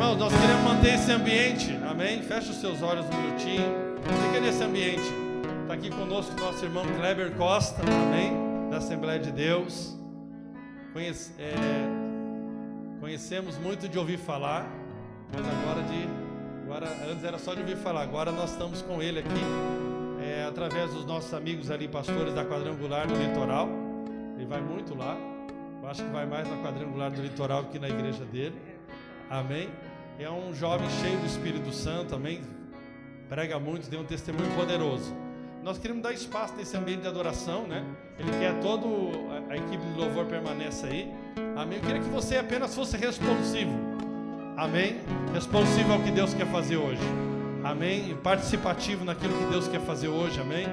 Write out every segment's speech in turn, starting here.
Irmãos, nós queremos manter esse ambiente, amém? Feche os seus olhos um minutinho, fica nesse ambiente. Está aqui conosco o nosso irmão Kleber Costa, amém? Da Assembleia de Deus. Conhecemos muito de ouvir falar, mas agora antes era só de ouvir falar, agora nós estamos com ele aqui, através dos nossos amigos ali, pastores da Quadrangular do Litoral. Ele vai muito lá, eu acho que vai mais na Quadrangular do Litoral que na igreja dele, amém? É um jovem cheio do Espírito Santo, amém? Prega muito, tem um testemunho poderoso. Nós queremos dar espaço nesse ambiente de adoração, né? Ele quer a equipe de louvor permaneça aí, amém? Eu queria que você apenas fosse responsivo, amém? Responsivo ao que Deus quer fazer hoje, amém? E participativo naquilo que Deus quer fazer hoje, amém?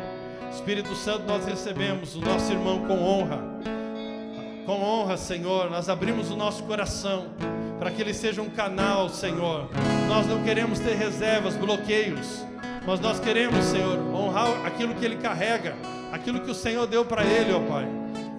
Espírito Santo, nós recebemos o nosso irmão com honra, Senhor. Nós abrimos o nosso coração para que ele seja um canal, Senhor. Nós não queremos ter reservas, bloqueios, mas nós queremos, Senhor, honrar aquilo que ele carrega, aquilo que o Senhor deu para ele, ó Pai.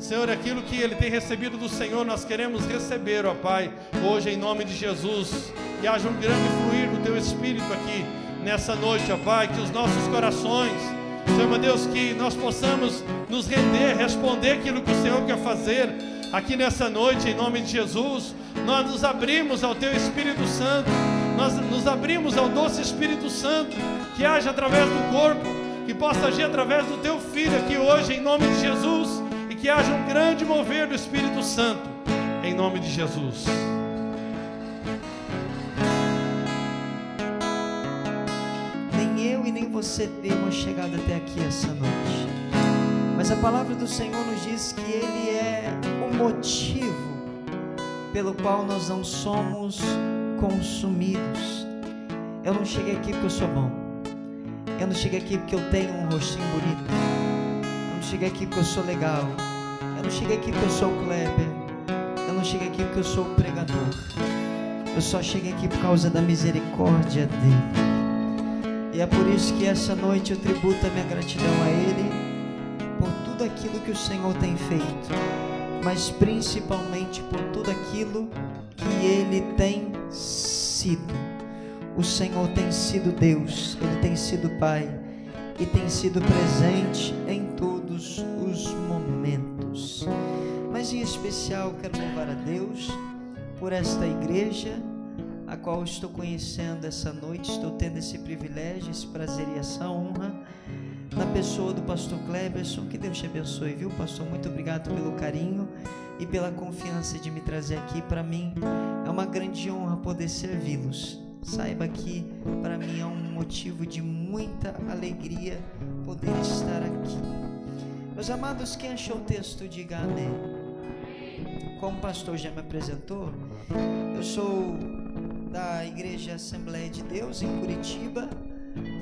Senhor, aquilo que ele tem recebido do Senhor, nós queremos receber, ó Pai, hoje em nome de Jesus. Que haja um grande fluir do Teu Espírito aqui nessa noite, ó Pai, que os nossos corações, Senhor, meu Deus, que nós possamos nos render, responder aquilo que o Senhor quer fazer aqui nessa noite, em nome de Jesus. Nós nos abrimos ao Teu Espírito Santo, nós nos abrimos ao doce Espírito Santo, que age através do corpo, que possa agir através do Teu Filho aqui hoje, em nome de Jesus, e que haja um grande mover do Espírito Santo, em nome de Jesus. Nem eu e nem você temos chegado até aqui essa noite, mas a palavra do Senhor nos diz que Ele é o motivo pelo qual nós não somos consumidos. Eu não cheguei aqui porque eu sou bom, eu não cheguei aqui porque eu tenho um rostinho bonito, eu não cheguei aqui porque eu sou legal, eu não cheguei aqui porque eu sou o Kleber, eu não cheguei aqui porque eu sou o pregador. Eu só cheguei aqui por causa da misericórdia dele. E é por isso que essa noite eu tributo a minha gratidão a Ele por tudo aquilo que o Senhor tem feito, mas principalmente por tudo aquilo que Ele tem sido. O Senhor tem sido Deus, Ele tem sido Pai e tem sido presente em todos os momentos. Mas em especial quero louvar a Deus por esta igreja, a qual estou conhecendo essa noite. Estou tendo esse privilégio, esse prazer e essa honra na pessoa do pastor Kleberson. Que Deus te abençoe, viu, pastor? Muito obrigado pelo carinho e pela confiança de me trazer aqui. Para mim é uma grande honra poder servi-los. Saiba que para mim é um motivo de muita alegria poder estar aqui. Meus amados, quem achou o texto, diga amém. Como o pastor já me apresentou, eu sou da Igreja Assembleia de Deus em Curitiba,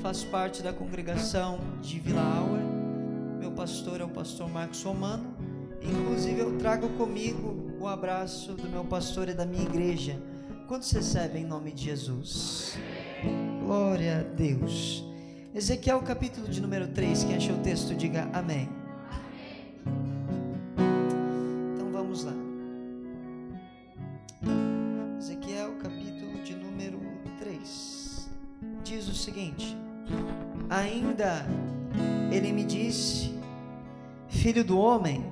faço parte da congregação de Vila Auer. Meu pastor é o pastor Marcos Romano. Inclusive eu trago comigo o abraço do meu pastor e da minha igreja. Quantos recebem em nome de Jesus? Glória a Deus. Ezequiel capítulo de número 3, quem achou o texto diga amém. Então vamos lá. Ezequiel capítulo de número 3 diz o seguinte: ainda ele me disse, filho do homem,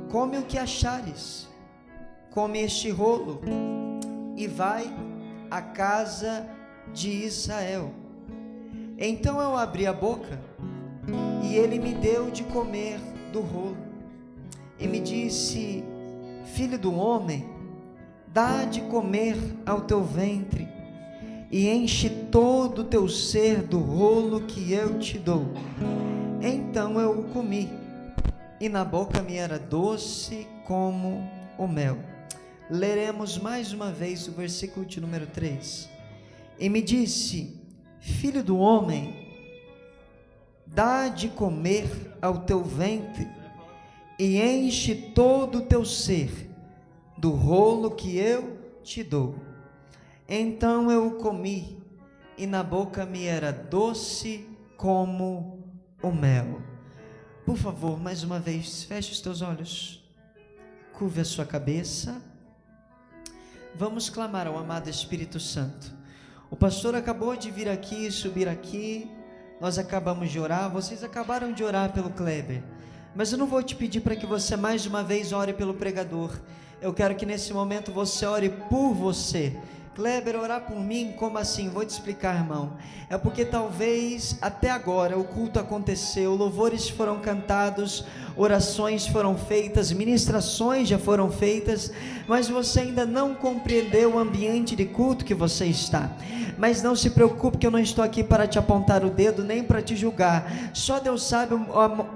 come o que achares, come este rolo e vai à casa de Israel. Então eu abri a boca e ele me deu de comer do rolo e me disse, filho do homem, dá de comer ao teu ventre e enche todo o teu ser do rolo que eu te dou. Então eu o comi e na boca me era doce como o mel. Leremos mais uma vez o versículo de número 3. E me disse, filho do homem, dá de comer ao teu ventre e enche todo o teu ser do rolo que eu te dou. Então eu o comi e na boca me era doce como o mel. Por favor, mais uma vez, feche os teus olhos, curve a sua cabeça. Vamos clamar ao amado Espírito Santo. O pastor acabou de vir aqui, subir aqui, nós acabamos de orar, vocês acabaram de orar pelo Kleber, mas eu não vou te pedir para que você mais uma vez ore pelo pregador. Eu quero que nesse momento você ore por você. Kleber, orar por mim? Como assim? Vou te explicar, irmão. É porque talvez até agora o culto aconteceu, louvores foram cantados, orações foram feitas, ministrações já foram feitas, mas você ainda não compreendeu o ambiente de culto que você está. Mas não se preocupe, que eu não estou aqui para te apontar o dedo, nem para te julgar. Só Deus sabe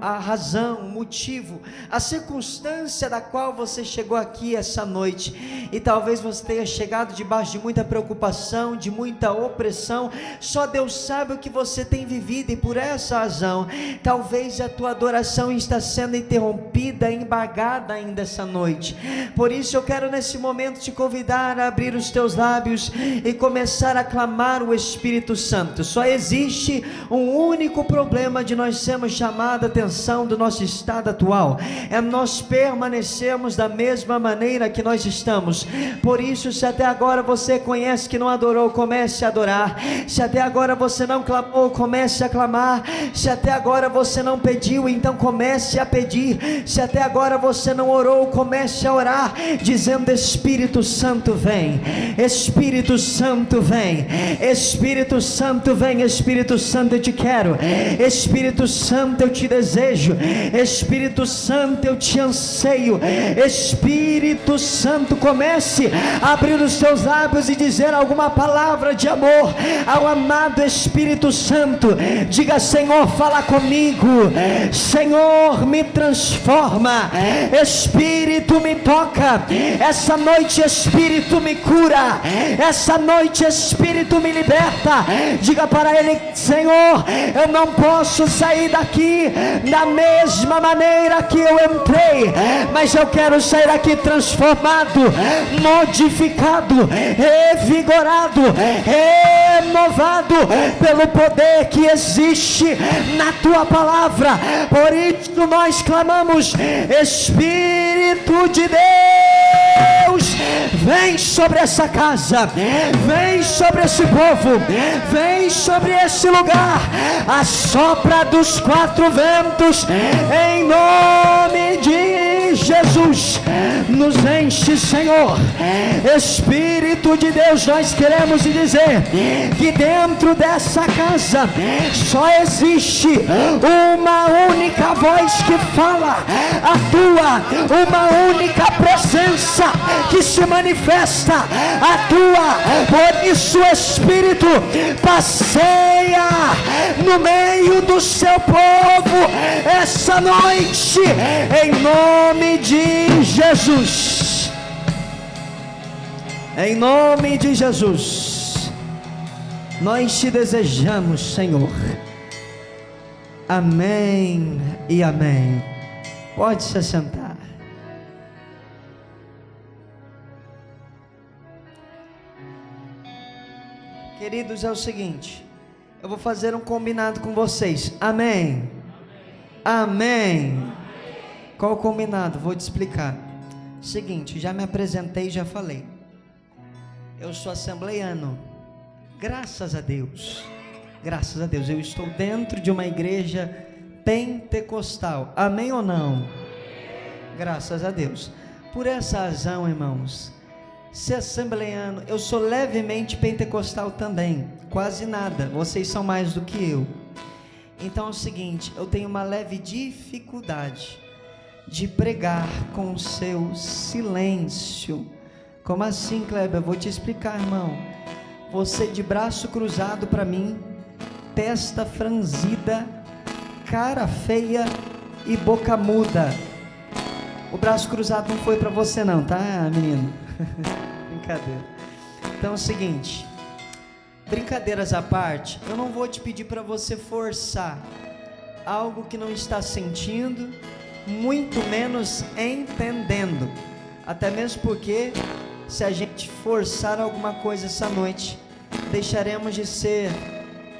a razão, o motivo, a circunstância da qual você chegou aqui essa noite. E talvez você tenha chegado debaixo de muita preocupação, de muita opressão. Só Deus sabe o que você tem vivido, e por essa razão, talvez a tua adoração está sendo interrompida, embargada ainda essa noite. Por isso eu quero nesse momento te convidar a abrir os teus lábios e começar a clamar o Espírito Santo. Só existe um único problema de nós sermos chamados a atenção do nosso estado atual, é nós permanecermos da mesma maneira que nós estamos. Por isso, se até agora você conhece que não adorou, comece a adorar. Se até agora você não clamou, comece a clamar. Se até agora você não pediu, então comece a pedir. Se até agora você não orou, comece a orar, dizendo: Espírito Santo vem, Espírito Santo vem, Espírito Santo vem, Espírito Santo eu te quero, Espírito Santo eu te desejo, Espírito Santo eu te anseio. Espírito Santo, comece a abrir os seus lábios e dizer alguma palavra de amor ao amado Espírito Santo. Diga: Senhor, fala comigo, Senhor, me transforma, Espírito me toca, essa noite Espírito me cura, essa noite Espírito me liberta. Diga para Ele: Senhor, eu não posso sair daqui da mesma maneira que eu entrei, mas eu quero sair daqui transformado, modificado, revigorado, renovado pelo poder que existe na Tua palavra. Por isso nós clamamos: Espírito de Deus, vem sobre essa casa, vem sobre esse povo, vem sobre esse lugar, assopra dos quatro ventos, em nome de Jesus, nos enche, Senhor. Espírito de Deus, nós queremos dizer que dentro dessa casa só existe uma única voz que fala, atua, uma única presença que se manifesta, atua. Por isso, Espírito, passeia no meio do seu povo essa noite, em nome de Jesus. Em nome de Jesus, nós te desejamos, Senhor. Amém e amém. Pode se sentar. Queridos, é o seguinte, eu vou fazer um combinado com vocês. Amém? Amém. Qual o combinado? Vou te explicar. Seguinte, já me apresentei, já falei. Eu sou assembleiano. Graças a Deus. Graças a Deus, eu estou dentro de uma igreja pentecostal. Amém ou não? Graças a Deus. Por essa razão, irmãos, ser assembleiano, eu sou levemente pentecostal também, quase nada, vocês são mais do que eu. Então é o seguinte, eu tenho uma leve dificuldade de pregar com o seu silêncio. Como assim, Kleber? Eu vou te explicar, irmão. Você de braço cruzado para mim, testa franzida, cara feia e boca muda. O braço cruzado não foi para você não, tá, menino? Brincadeira. Então é o seguinte, brincadeiras à parte, eu não vou te pedir para você forçar algo que não está sentindo, muito menos entendendo. Até mesmo porque, se a gente forçar alguma coisa essa noite, deixaremos de ser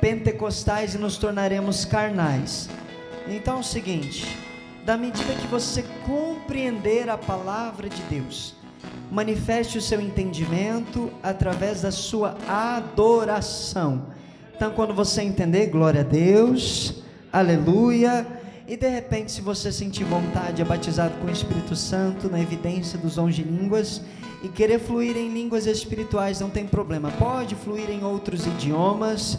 pentecostais e nos tornaremos carnais. Então é o seguinte, da medida que você compreender a palavra de Deus, manifeste o seu entendimento através da sua adoração. Então, quando você entender, glória a Deus, aleluia, e de repente, se você sentir vontade, é batizado com o Espírito Santo, na evidência dos dons de línguas, e querer fluir em línguas espirituais, não tem problema, pode fluir em outros idiomas,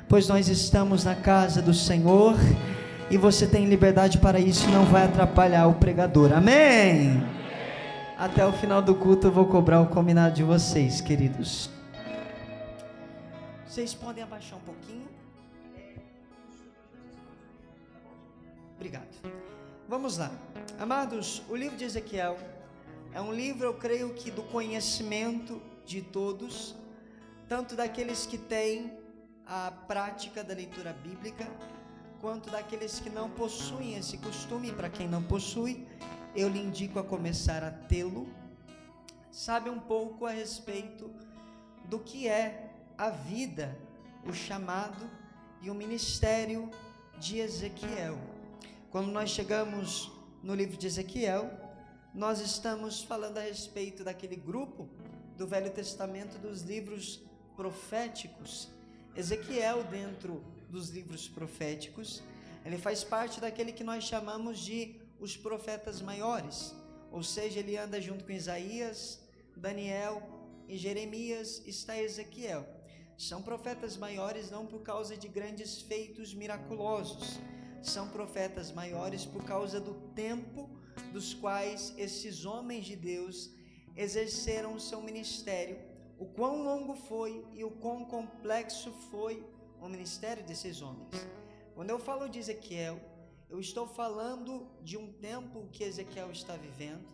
pois nós estamos na casa do Senhor, e você tem liberdade para isso, e não vai atrapalhar o pregador, amém? Até o final do culto eu vou cobrar o combinado de vocês, queridos. Vocês podem abaixar um pouquinho? Obrigado. Vamos lá. Amados, o livro de Ezequiel é um livro, eu creio que do conhecimento de todos, tanto daqueles que têm a prática da leitura bíblica, quanto daqueles que não possuem esse costume. Para quem não possui, eu lhe indico a começar a tê-lo. Sabe um pouco a respeito do que é a vida, o chamado e o ministério de Ezequiel. Quando nós chegamos no livro de Ezequiel, nós estamos falando a respeito daquele grupo do Velho Testamento dos livros proféticos. Ezequiel, dentro dos livros proféticos, ele faz parte daquele que nós chamamos de os profetas maiores, ou seja, ele anda junto com Isaías, Daniel e Jeremias, está Ezequiel. São profetas maiores não por causa de grandes feitos miraculosos, são profetas maiores por causa do tempo dos quais esses homens de Deus exerceram o seu ministério, o quão longo foi e o quão complexo foi o ministério desses homens. Quando eu falo de Ezequiel, eu estou falando de um tempo que Ezequiel está vivendo,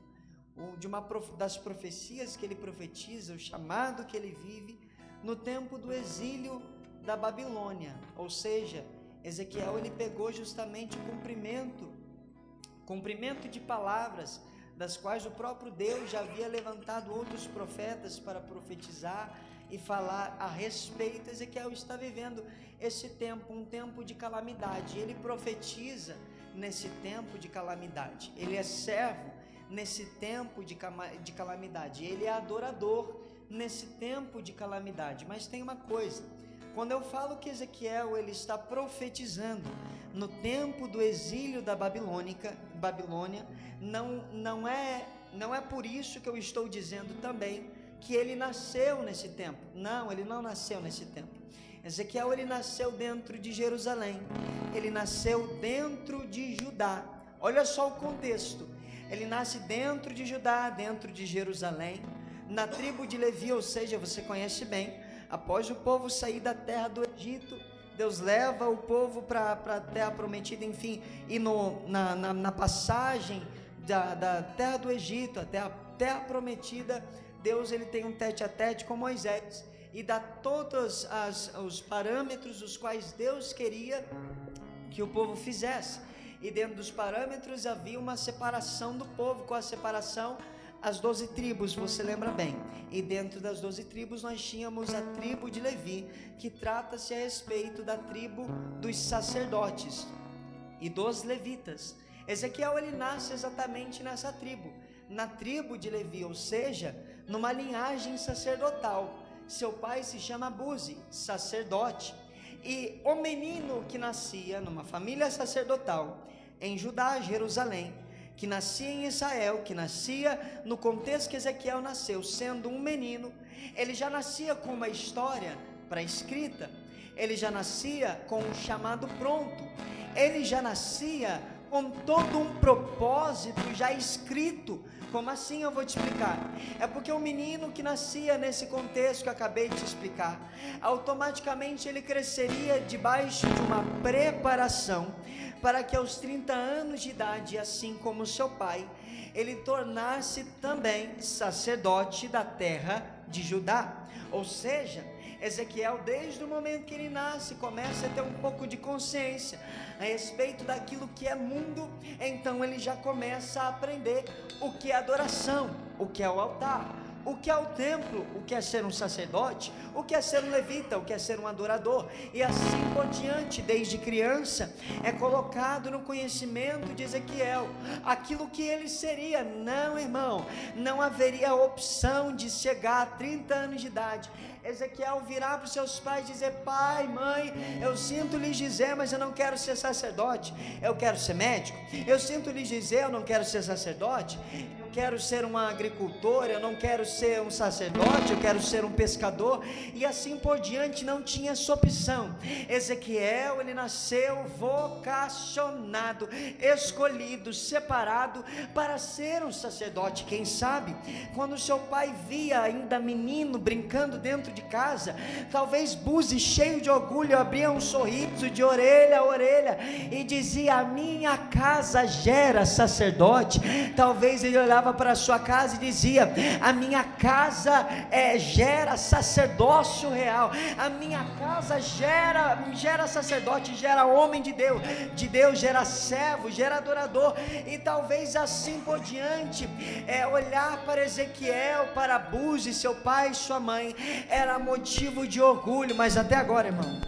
de uma das profecias que ele profetiza, o chamado que ele vive no tempo do exílio da Babilônia. Ou seja, Ezequiel ele pegou justamente o cumprimento de palavras das quais o próprio Deus já havia levantado outros profetas para profetizar e falar a respeito. Ezequiel está vivendo esse tempo, um tempo de calamidade. Ele profetiza nesse tempo de calamidade, ele é servo nesse tempo de calamidade, ele é adorador nesse tempo de calamidade. Mas tem uma coisa, quando eu falo que Ezequiel ele está profetizando no tempo do exílio da Babilônia, não é por isso que eu estou dizendo também que ele nasceu nesse tempo. Não, ele não nasceu nesse tempo. Ezequiel ele nasceu dentro de Jerusalém, ele nasceu dentro de Judá. Olha só o contexto, ele nasce dentro de Judá, dentro de Jerusalém, na tribo de Levi, ou seja, você conhece bem, após o povo sair da terra do Egito, Deus leva o povo para a terra prometida, enfim, e na passagem da terra do Egito até a terra prometida, Deus ele tem um tete a tete com Moisés e dá todos os parâmetros os quais Deus queria que o povo fizesse. E dentro dos parâmetros havia uma separação do povo. Com a separação, as 12 tribos, você lembra bem. E dentro das 12 tribos nós tínhamos a tribo de Levi, que trata-se a respeito da tribo dos sacerdotes e dos levitas. Ezequiel ele nasce exatamente nessa tribo, na tribo de Levi, ou seja, numa linhagem sacerdotal. Seu pai se chama Buzi, sacerdote, e o menino que nascia numa família sacerdotal em Judá, Jerusalém, que nascia em Israel, que nascia no contexto que Ezequiel nasceu, sendo um menino, ele já nascia com uma história pré-escrita, ele já nascia com um chamado pronto, ele já nascia com todo um propósito já escrito. Como assim? Eu vou te explicar. É porque o menino que nascia nesse contexto que eu acabei de te explicar, automaticamente ele cresceria debaixo de uma preparação para que aos 30 anos de idade, assim como seu pai, ele tornasse também sacerdote da terra de Judá. Ou seja, Ezequiel, desde o momento que ele nasce, começa a ter um pouco de consciência a respeito daquilo que é mundo. Então ele já começa a aprender o que é adoração, o que é o altar, o que é o templo, o que é ser um sacerdote, o que é ser um levita, o que é ser um adorador, e assim por diante. Desde criança é colocado no conhecimento de Ezequiel aquilo que ele seria. Não, irmão, não haveria opção de chegar a 30 anos de idade, Ezequiel virar para os seus pais e dizer: pai, mãe, eu sinto lhes dizer, mas eu não quero ser sacerdote, eu quero ser médico. Eu sinto lhes dizer, eu não quero ser sacerdote, eu quero ser um agricultor, eu não quero ser um sacerdote, eu quero ser um pescador, e assim por diante. Não tinha essa opção. Ezequiel, ele nasceu vocacionado, escolhido, separado para ser um sacerdote. Quem sabe, quando seu pai via ainda menino brincando dentro de casa, talvez Buzi, cheio de orgulho, abria um sorriso de orelha a orelha e dizia: a minha casa gera sacerdote. Talvez ele olhava para a sua casa e dizia: a minha casa gera sacerdócio real, a minha casa gera sacerdote, gera homem de Deus, gera servo, gera adorador. E talvez assim por diante, olhar para Ezequiel, para Buzi, seu pai e sua mãe, era motivo de orgulho. Mas até agora, irmão,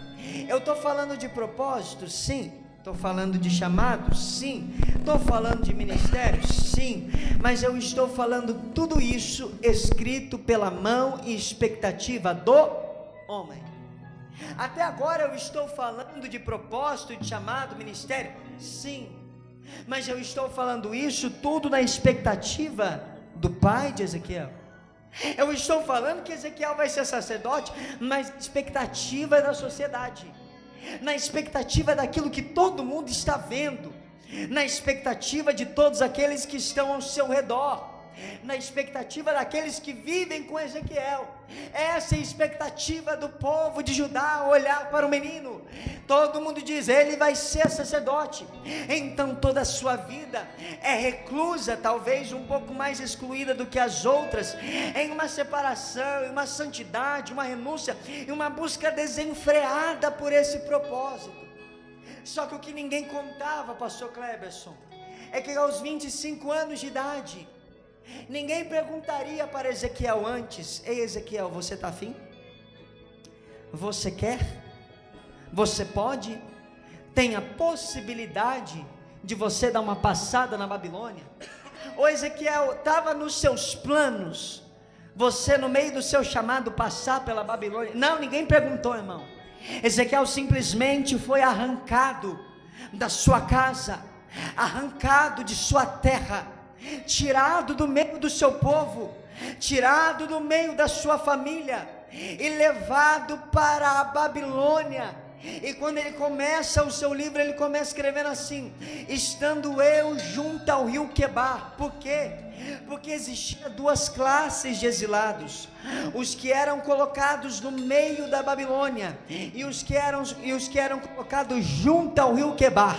eu estou falando de propósito? Sim. Estou falando de chamado? Sim. Estou falando de ministério? Sim. Mas eu estou falando tudo isso escrito pela mão e expectativa do homem. Até agora eu estou falando de propósito, de chamado, ministério? Sim. Mas eu estou falando isso tudo na expectativa do pai de Ezequiel. Eu estou falando que Ezequiel vai ser sacerdote, mas expectativa da sociedade, na expectativa daquilo que todo mundo está vendo, na expectativa de todos aqueles que estão ao seu redor, na expectativa daqueles que vivem com Ezequiel. Essa é a expectativa do povo de Judá, olhar para o menino. Todo mundo diz: ele vai ser sacerdote. Então toda a sua vida é reclusa, talvez um pouco mais excluída do que as outras, em uma separação, em uma santidade, uma renúncia, em uma busca desenfreada por esse propósito. Só que o que ninguém contava, pastor Cleberson, é que aos 25 anos de idade, ninguém perguntaria para Ezequiel antes: ei, Ezequiel, você está afim? Você quer? Você pode? Tem a possibilidade de você dar uma passada na Babilônia? Ou Ezequiel, estava nos seus planos você, no meio do seu chamado, passar pela Babilônia? Não, ninguém perguntou, irmão. Ezequiel simplesmente foi arrancado da sua casa, arrancado de sua terra, tirado do meio do seu povo, tirado do meio da sua família e levado para a Babilônia. E quando ele começa o seu livro, ele começa escrevendo assim: estando eu junto ao rio Quebar. Por quê? Porque existia duas classes de exilados: os que eram colocados no meio da Babilônia e os que eram colocados junto ao rio Quebar.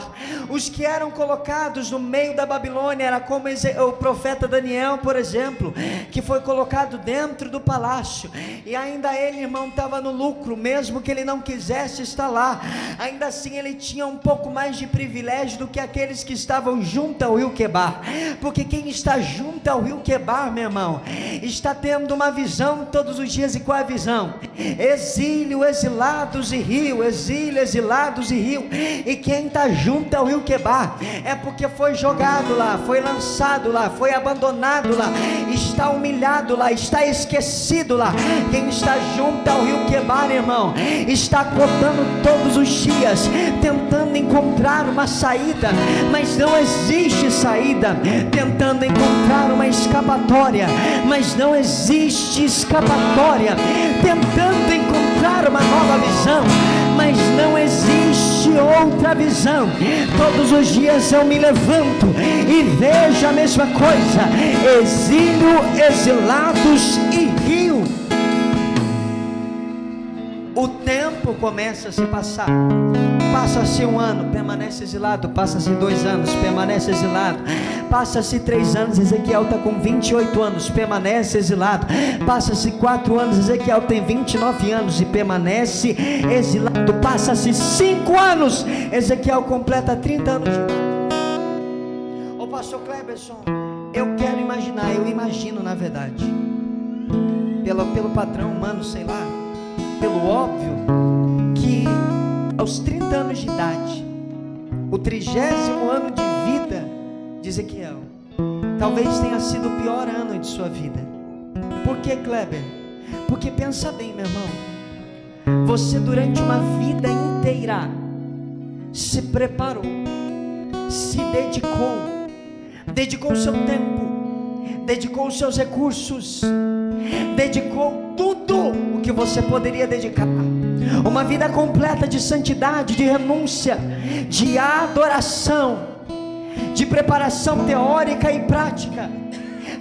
Os que eram colocados no meio da Babilônia era como o profeta Daniel, por exemplo, que foi colocado dentro do palácio, e ainda ele, irmão, estava no lucro, mesmo que ele não quisesse estar lá. Ainda assim ele tinha um pouco mais de privilégio do que aqueles que estavam junto ao rio Quebar, porque quem está junto ao rio Quebar, meu irmão, está tendo uma visão todos os dias. E qual é a visão? Exílio, exilados e rio, exílio, exilados e rio. E quem está junto ao rio Quebar é porque foi jogado lá, foi lançado lá, foi abandonado lá, está humilhado lá, está esquecido lá. Quem está junto ao rio Quebar, irmão, está acordando todos os dias, tentando encontrar uma saída, mas não existe saída, tentando encontrar uma escapatória, mas não existe escapatória, tentando encontrar uma nova visão, mas não existe outra visão. Todos os dias eu me levanto e vejo a mesma coisa: exílio, exilados e rio. O tempo começa a se passar. Passa-se 1 ano, permanece exilado. Passa-se 2 anos, permanece exilado. Passa-se 3 anos, Ezequiel está com 28 anos, permanece exilado. Passa-se 4 anos, Ezequiel tem 29 anos e permanece exilado. Passa-se 5 anos, Ezequiel completa 30 anos de idade. Ô pastor Cleberson, eu quero imaginar, eu imagino na verdade, pelo padrão humano, sei lá, pelo óbvio, que aos 30 anos de idade, o 30º ano de vida de Ezequiel, talvez tenha sido o pior ano de sua vida. Por que, Kleber? Porque pensa bem, meu irmão, você durante uma vida inteira se preparou, se dedicou o seu tempo, dedicou os seus recursos, dedicou tudo o que você poderia dedicar, uma vida completa de santidade, de renúncia, de adoração, de preparação teórica e prática,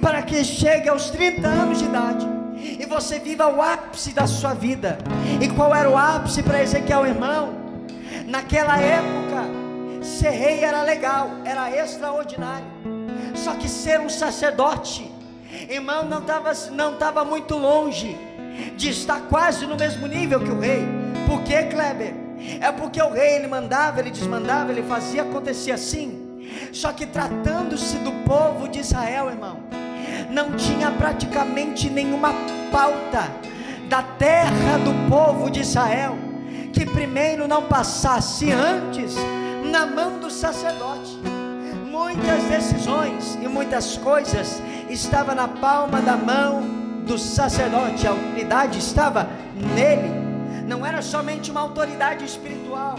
para que chegue aos 30 anos de idade e você viva o ápice da sua vida. E qual era o ápice para Ezequiel, irmão? Naquela época, ser rei era legal, era extraordinário. Só que ser um sacerdote, irmão, não estava muito longe de estar quase no mesmo nível que o rei. Por que, Kleber? É porque o rei, ele mandava, ele desmandava, ele fazia, acontecia assim. Só que tratando-se do povo de Israel, irmão, não tinha praticamente nenhuma pauta da terra do povo de Israel que primeiro não passasse antes na mão do sacerdote. Muitas decisões e muitas coisas estavam na palma da mão do sacerdote. A autoridade estava nele. Não era somente uma autoridade espiritual,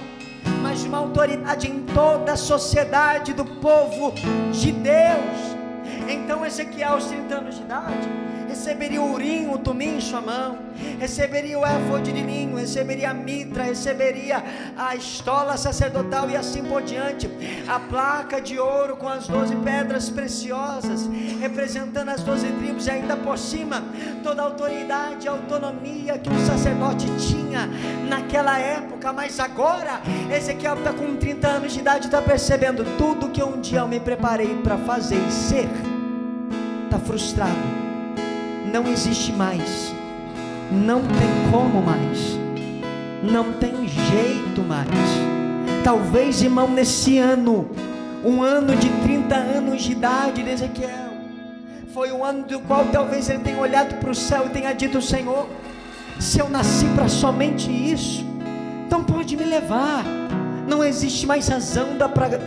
mas uma autoridade em toda a sociedade do povo de Deus. Então Ezequiel, aos 30 anos de idade, receberia o urim, o tumim em sua mão, receberia o éfode de linho, receberia a mitra, receberia a estola sacerdotal e assim por diante, a placa de ouro com as 12 pedras preciosas, representando as 12 tribos, e ainda por cima, toda a autoridade e autonomia que o sacerdote tinha naquela época. Mas agora, Ezequiel está com 30 anos de idade, está percebendo, tudo que um dia eu me preparei para fazer e ser, está frustrado. Não existe mais, não tem como mais, não tem jeito mais. Talvez, irmão, nesse ano, um ano de 30 anos de idade de Ezequiel, foi o ano do qual talvez ele tenha olhado para o céu e tenha dito: Senhor, se eu nasci para somente isso, então pode me levar, não existe mais razão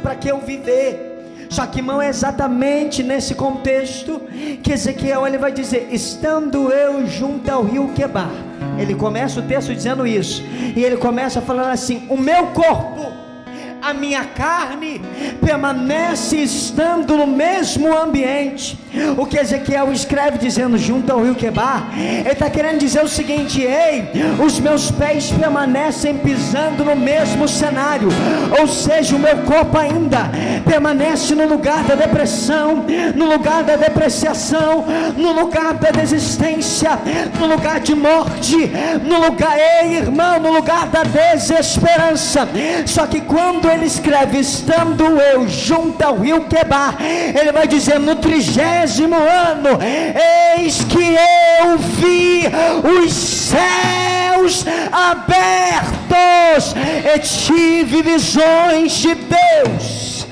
para que eu viver. Só que, irmão, é exatamente nesse contexto que Ezequiel, ele vai dizer: estando eu junto ao rio Quebar. Ele começa o texto dizendo isso, e ele começa falando assim: o meu corpo, a minha carne permanece estando no mesmo ambiente. O que Ezequiel escreve dizendo junto ao rio Quebar, ele está querendo dizer o seguinte: ei, os meus pés permanecem pisando no mesmo cenário, ou seja, o meu corpo ainda permanece no lugar da depressão, no lugar da depreciação, no lugar da desistência, no lugar de morte, no lugar, ei irmão, no lugar da desesperança. Só que quando ele escreve estando eu junto ao rio Quebar, ele vai dizer: no 30º ano, eis que eu vi os céus abertos e tive visões de Deus.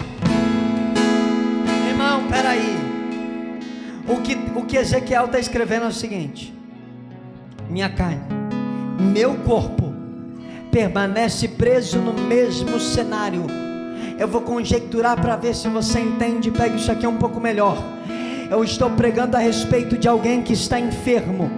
Irmão, peraí, o que Ezequiel está escrevendo é o seguinte: minha carne, meu corpo permanece preso no mesmo cenário. Eu vou conjecturar para ver se você entende. Pega isso aqui um pouco melhor. Eu estou pregando a respeito de alguém que está enfermo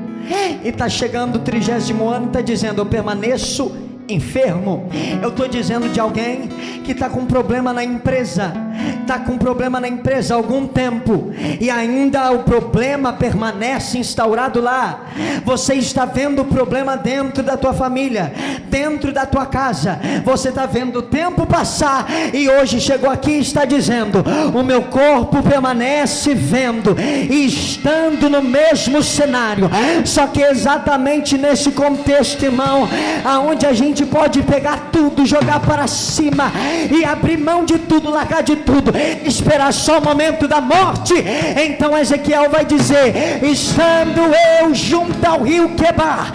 e está chegando o 30º ano e está dizendo: eu permaneço enfermo. Eu estou dizendo de alguém que está com problema na empresa, está com problema na empresa há algum tempo, e ainda o problema permanece instaurado lá. Você está vendo o problema dentro da tua família, dentro da tua casa, você está vendo o tempo passar, e hoje chegou aqui e está dizendo: o meu corpo permanece vendo e estando no mesmo cenário. Só que exatamente nesse contexto, irmão, aonde a gente pode pegar tudo, jogar para cima e abrir mão de tudo, largar de tudo, esperar só o momento da morte. Então Ezequiel vai dizer: estando eu junto ao rio Quebar,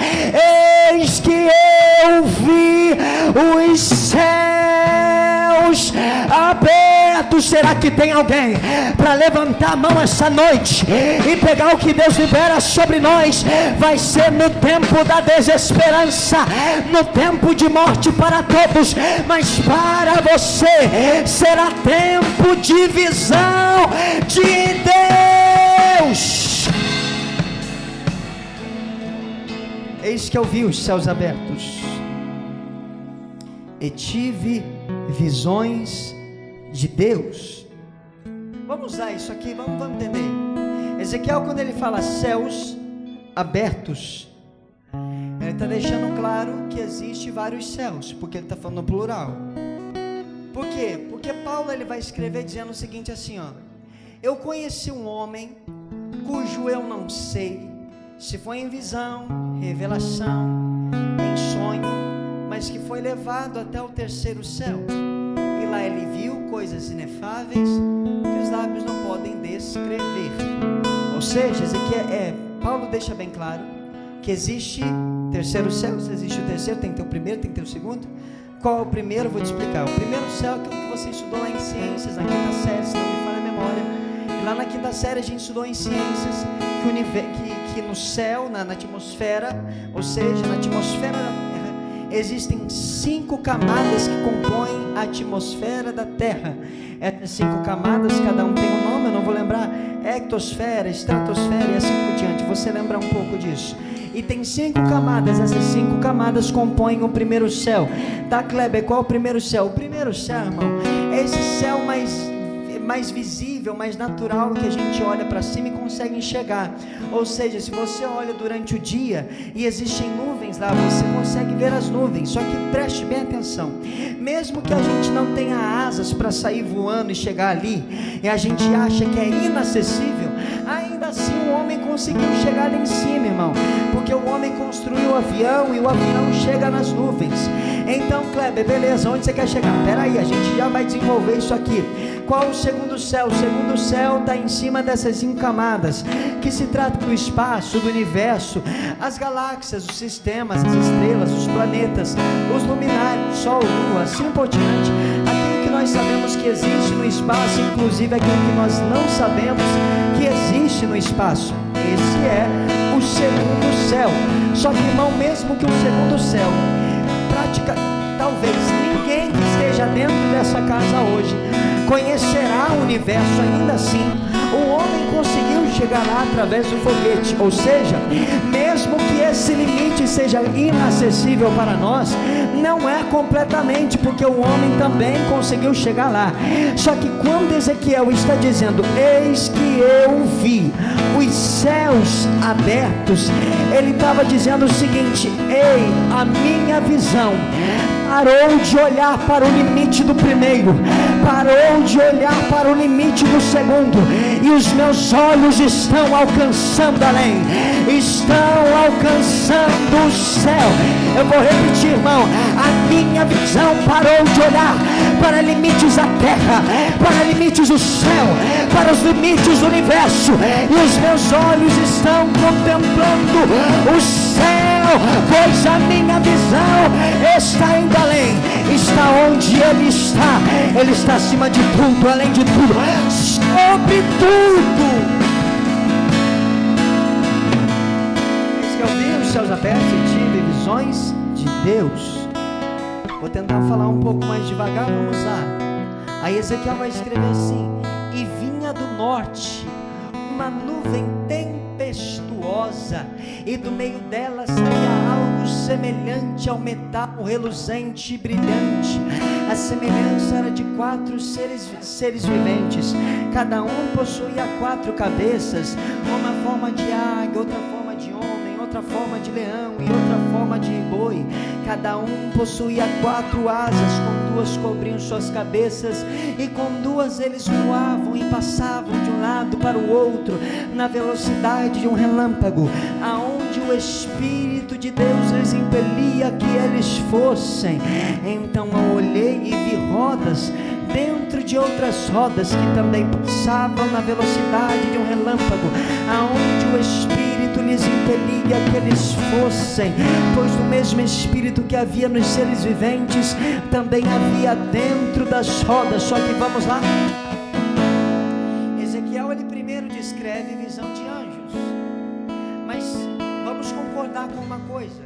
eis que eu vi os céus abertos será que tem alguém para levantar a mão essa noite e pegar o que Deus libera sobre nós? Vai ser no tempo da desesperança, no tempo de morte para todos, mas para você será tempo de visão de Deus. Eis que eu vi os céus abertos e tive visões de Deus. Vamos usar isso aqui, vamos entender. Ezequiel, quando ele fala céus abertos, ele está deixando claro que existe vários céus, porque ele está falando no plural. Por quê? Porque Paulo ele vai escrever dizendo o seguinte assim, ó: eu conheci um homem cujo eu não sei se foi em visão, revelação, em sonho, mas que foi levado até o terceiro céu, e lá ele viu coisas inefáveis que os lábios não podem descrever. Ou seja, Paulo deixa bem claro que existe terceiro céu. Se existe o terceiro, tem que ter o primeiro, tem que ter o segundo. Qual é o primeiro? Eu vou te explicar. O primeiro céu é aquilo que você estudou lá em ciências, na quinta série, se não me falha a memória. E lá na quinta série a gente estudou em ciências que no céu, na atmosfera, ou seja, na atmosfera da Terra, existem 5 camadas que compõem a atmosfera da Terra. Essas 5 camadas, cada um tem um nome, eu não vou lembrar. Ectosfera, estratosfera e assim por diante. Você lembra um pouco disso? E tem 5 camadas. Essas 5 camadas compõem o primeiro céu. Tá, Kleber, qual é o primeiro céu? O primeiro céu, irmão, é esse céu mais visível, mais natural, que a gente olha para cima e consegue enxergar. Ou seja, se você olha durante o dia e existem nuvens lá, você consegue ver as nuvens. Só que preste bem atenção, mesmo que a gente não tenha asas para sair voando e chegar ali, e a gente acha que é inacessível, ainda assim o homem conseguiu chegar ali em cima, irmão, porque o homem construiu o avião e o avião chega nas nuvens. Então, Kleber, beleza, onde você quer chegar? Peraí, a gente já vai desenvolver isso aqui. Qual o segundo céu? O segundo céu está em cima dessas 5 camadas, que se trata do espaço, do universo, as galáxias, os sistemas, as estrelas, os planetas, os luminares, Sol, Lua, assim por diante. Aquilo que nós sabemos que existe no espaço, inclusive aquilo que nós não sabemos que existe no espaço. Esse é o segundo céu. Só que, irmão, mesmo que o segundo céu, talvez ninguém que esteja dentro dessa casa hoje conhecerá o universo. Ainda assim, o homem conseguiu chegar lá através do foguete. Ou seja, mesmo que esse limite seja inacessível para nós, não é completamente, porque o homem também conseguiu chegar lá. Só que quando Ezequiel está dizendo, eis que eu vi os céus abertos, ele estava dizendo o seguinte: ei, a minha visão parou de olhar para o limite do primeiro, parou de olhar para o limite do segundo, e os meus olhos estão alcançando além, estão alcançando o céu. Eu vou repetir, irmão, a minha visão parou de olhar para limites da terra, para limites do céu, para os limites do universo, e os meus olhos estão contemplando o céu, pois a minha visão está indo além, está onde Ele está acima de tudo, além de tudo, sobre tudo. Eis que eu vi os céus abertos e tive visões de Deus. Vou tentar falar um pouco mais devagar, vamos lá. Aí Ezequiel vai escrever assim: e vinha do norte uma nuvem tempestuosa, e do meio dela saía algo semelhante ao metal reluzente e brilhante. A semelhança era de 4 seres viventes, cada um possuía 4 cabeças, uma forma de águia, outra forma de homem, outra forma de leão e outra forma de boi. Cada um possuía 4 asas, com 2 cobriam suas cabeças, e com 2 eles voavam e passavam de um lado para o outro na velocidade de um relâmpago, aonde o Espírito de Deus lhes impelia que eles fossem. Então eu olhei e vi rodas dentro de outras rodas que também passavam na velocidade de um relâmpago, aonde o Espírito lhes impelia que eles fossem, pois do mesmo Espírito que havia nos seres viventes, também havia dentro das rodas. Só que vamos lá, Ezequiel, ele primeiro descreve visão de anjos. Mas vamos concordar com uma coisa: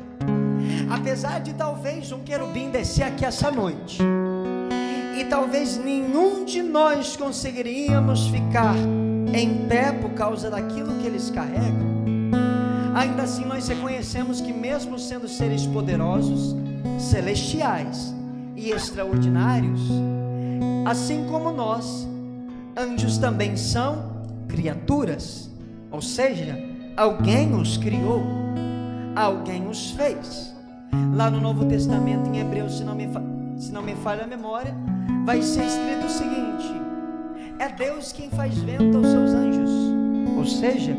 apesar de talvez um querubim descer aqui essa noite, e talvez nenhum de nós conseguiríamos ficar em pé por causa daquilo que eles carregam, ainda assim nós reconhecemos que, mesmo sendo seres poderosos, celestiais e extraordinários, assim como nós, anjos também são criaturas. Ou seja, alguém os criou, alguém os fez. Lá no Novo Testamento, em Hebreus, se não me falha a memória, vai ser escrito o seguinte: é Deus quem faz vento aos seus anjos. Ou seja,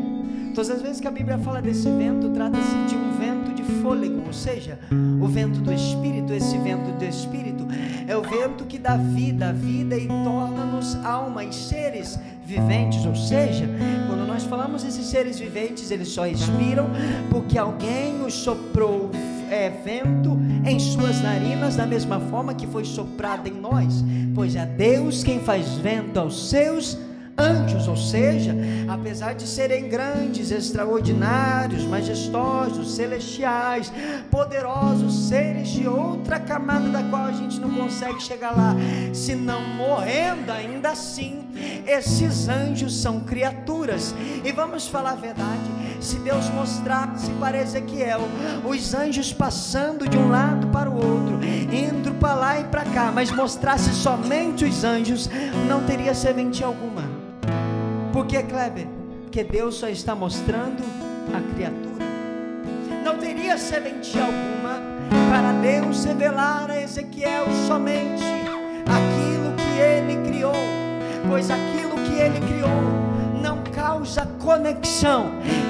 todas as vezes que a Bíblia fala desse vento, trata-se de um vento de fôlego, ou seja, o vento do Espírito. Esse vento do Espírito é o vento que dá vida e torna-nos alma e seres viventes. Ou seja, quando nós falamos desses seres viventes, eles só respiram porque alguém os soprou vento em suas narinas, da mesma forma que foi soprado em nós, pois é Deus quem faz vento aos seus anjos. Ou seja, apesar de serem grandes, extraordinários, majestosos, celestiais, poderosos, seres de outra camada da qual a gente não consegue chegar lá, se não morrendo, ainda assim esses anjos são criaturas. E vamos falar a verdade: se Deus mostrasse para Ezequiel os anjos passando de um lado para o outro, indo para lá e para cá, mas mostrasse somente os anjos, não teria serventia alguma. Por que, Kleber? Porque Deus só está mostrando a criatura. Não teria serventia alguma para Deus revelar a Ezequiel somente aquilo que ele criou, pois aquilo que ele criou não causa conexão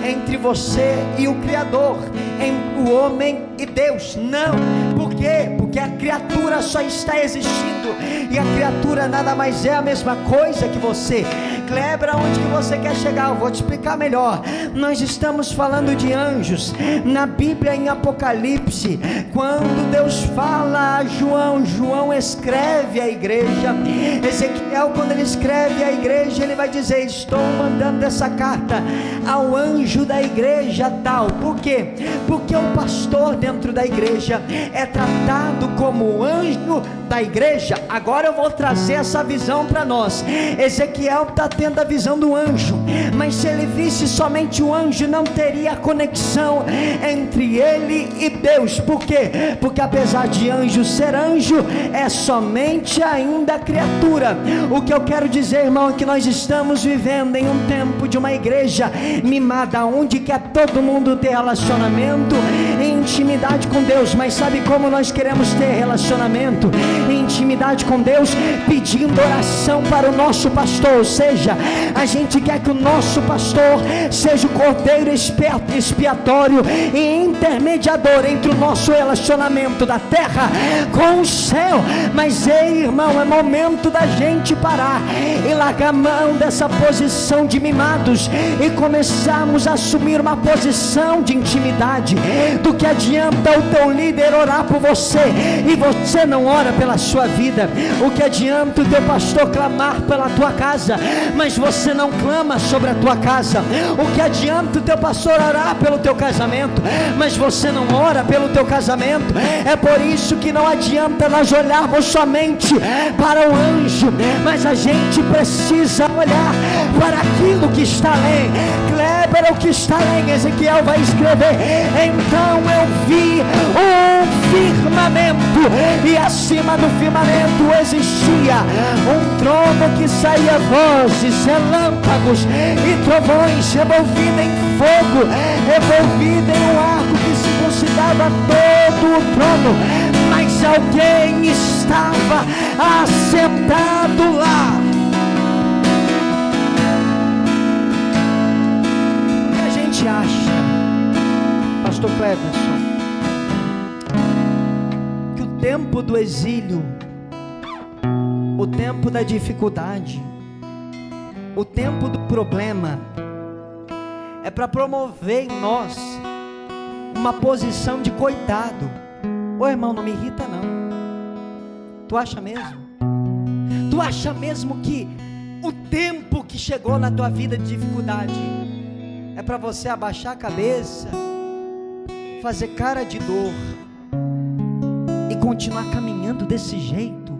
entre você e o Criador, entre o homem e Deus. Não. Por quê? Porque a criatura só está existindo, e a criatura nada mais é a mesma coisa que você. Kleber, aonde que você quer chegar? Eu vou te explicar melhor. Nós estamos falando de anjos. Na Bíblia, em Apocalipse, quando Deus fala a João escreve à igreja. Ezequiel, quando ele escreve à igreja, ele vai dizer: estou mandando essa carta ao anjo da igreja tal. Por quê? Porque o pastor dentro da igreja é tratado como anjo da igreja. Agora eu vou trazer essa visão para nós. Ezequiel está tendo a visão do anjo, mas se ele visse somente o anjo, não teria conexão entre ele e Deus. Por quê? Porque apesar de anjo ser anjo, é somente ainda criatura. O que eu quero dizer, irmão, é que nós estamos vivendo em um tempo de uma igreja mimada, onde quer todo mundo ter relacionamento e intimidade com Deus. Mas sabe como nós queremos ter relacionamento e intimidade com Deus? Pedindo oração para o nosso pastor. Ou seja, a gente quer que o nosso pastor seja o cordeiro expiatório e intermediador entre o nosso relacionamento da terra com o céu. Mas ei, irmão, é momento da gente parar e largar mão dessa posição de mimados e começarmos a assumir uma posição de intimidade. Do que adianta o teu líder orar por você e você não ora pela sua vida? O que adianta o teu pastor clamar pela tua casa, mas você não clama sobre a tua casa? O que adianta o teu pastor orar pelo teu casamento, mas você não ora pelo teu casamento? É por isso que não adianta nós olharmos somente para o anjo, mas a gente precisa olhar para aquilo que está além. Kleber, o que está além, Ezequiel vai escrever: então eu vi um firmamento, e acima do firmamento existia um trono que saía vozes, relâmpagos e trovões, revolvido em fogo, revolvido em um arco que circundava todo o trono, mas alguém estava assentado lá. O que a gente acha, pastor Cleverson, que o tempo do exílio, o tempo da dificuldade, o tempo do problema é para promover em nós uma posição de coitado? Ô irmão, não me irrita não. Tu acha mesmo? Tu acha mesmo que O tempo que chegou na tua vida de dificuldade é para você abaixar a cabeça, fazer cara de dor e continuar caminhando desse jeito.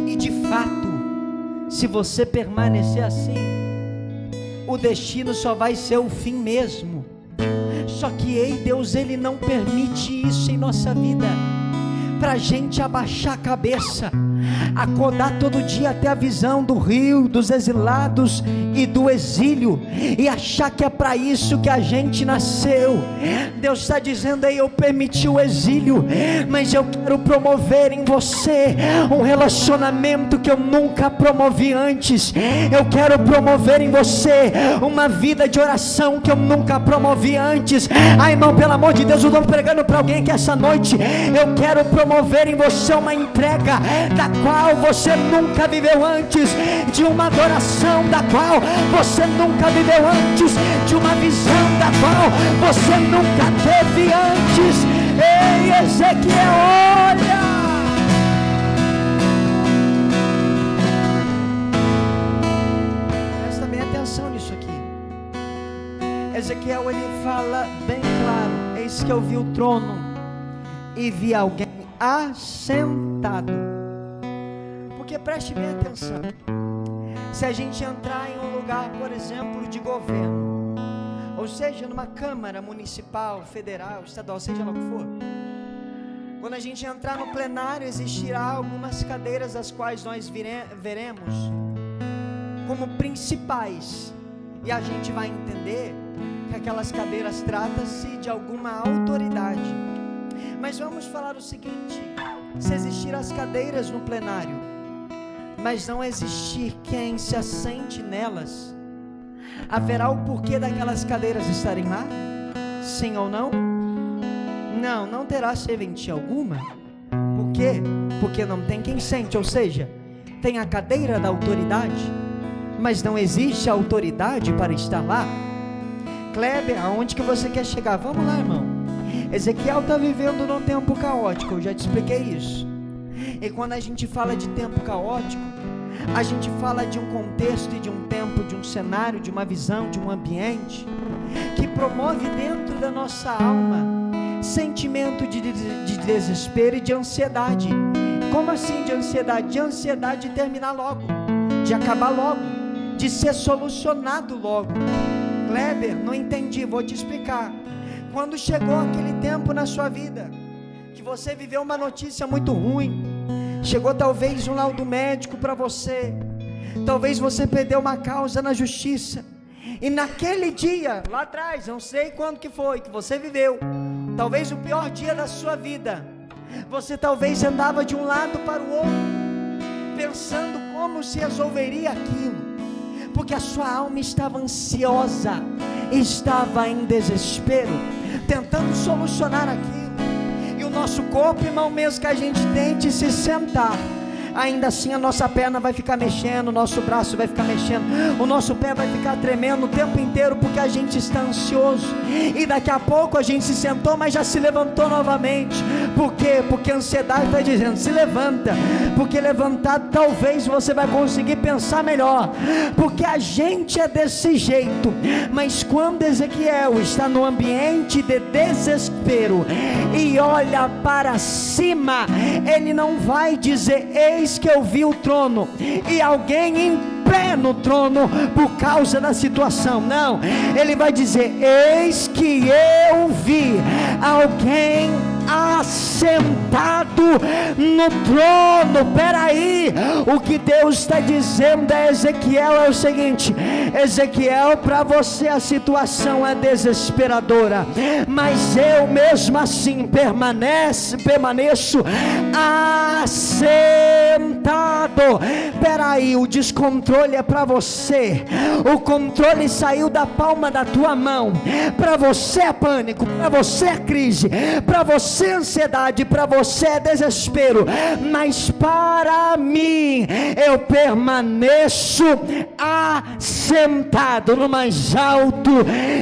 E de fato, se você permanecer assim, o destino só vai ser o fim mesmo. Só que Deus, Ele não permite isso em nossa vida, para a gente abaixar a cabeça, acordar todo dia até a visão do rio, dos exilados e do exílio, e achar que é para isso que a gente nasceu. Deus está dizendo aí: eu permiti o exílio, mas eu quero promover em você um relacionamento que eu nunca promovi antes. Eu quero promover em você uma vida de oração que eu nunca promovi antes. Ai, irmão, pelo amor de Deus, eu estou pregando para alguém que essa noite eu quero promover em você uma entrega da qual você nunca viveu antes, de uma adoração da qual você nunca viveu antes, de uma visão da qual você nunca teve antes. Ei, Ezequiel, olha! Presta bem atenção nisso aqui. Ezequiel, ele fala bem claro: eis que eu vi o trono e vi alguém assentado. Porque preste bem atenção, se a gente entrar em um lugar, por exemplo, de governo, ou seja, numa câmara municipal, federal, estadual, seja lá o que for, quando a gente entrar no plenário, existirá algumas cadeiras as quais nós veremos como principais, e a gente vai entender que aquelas cadeiras tratam-se de alguma autoridade. Mas vamos falar o seguinte: se existir as cadeiras no plenário, mas não existir quem se assente nelas, haverá o porquê daquelas cadeiras estarem lá? Sim ou não? Não, não terá serventia alguma. Por quê? Porque não tem quem sente, ou seja, tem a cadeira da autoridade, mas não existe a autoridade para estar lá. Kleber, aonde que você quer chegar? Vamos lá, irmão. Ezequiel está vivendo num tempo caótico, eu já te expliquei isso. E quando a gente fala de tempo caótico, a gente fala de um contexto e de um tempo, de um cenário, de uma visão, de um ambiente que promove dentro da nossa alma sentimento de desespero e de ansiedade. Como assim de ansiedade? De ansiedade de terminar logo, de acabar logo, de ser solucionado logo. Kleber, não entendi, vou te explicar. Quando chegou aquele tempo na sua vida que você viveu uma notícia muito ruim, chegou talvez um laudo médico para você, talvez você perdeu uma causa na justiça, e naquele dia, lá atrás, não sei quando que foi, que você viveu, talvez o pior dia da sua vida, você talvez andava de um lado para o outro, pensando como se resolveria aquilo, porque a sua alma estava ansiosa, estava em desespero, tentando solucionar aquilo. E o nosso corpo, irmão, mesmo que a gente tente se sentar, ainda assim a nossa perna vai ficar mexendo, o nosso braço vai ficar mexendo, o nosso pé vai ficar tremendo o tempo inteiro, porque a gente está ansioso, e daqui a pouco a gente se sentou, mas já se levantou novamente. Por quê? Porque a ansiedade está dizendo: se levanta, porque levantado talvez você vai conseguir pensar melhor, porque a gente é desse jeito. Mas quando Ezequiel está no ambiente de desespero e olha para cima, ele não vai dizer: eis que eu vi o trono e alguém em pé no trono por causa da situação. Não, ele vai dizer: eis que eu vi alguém assentado no trono. Peraí, o que Deus está dizendo a Ezequiel é o seguinte: Ezequiel, para você a situação é desesperadora, mas eu mesmo assim permaneço assentado. Peraí, o descontrole é para você, o controle saiu da palma da tua mão. Para você é pânico, para você é crise, para você é ansiedade, para você é desespero, mas para mim eu permaneço assentado no mais alto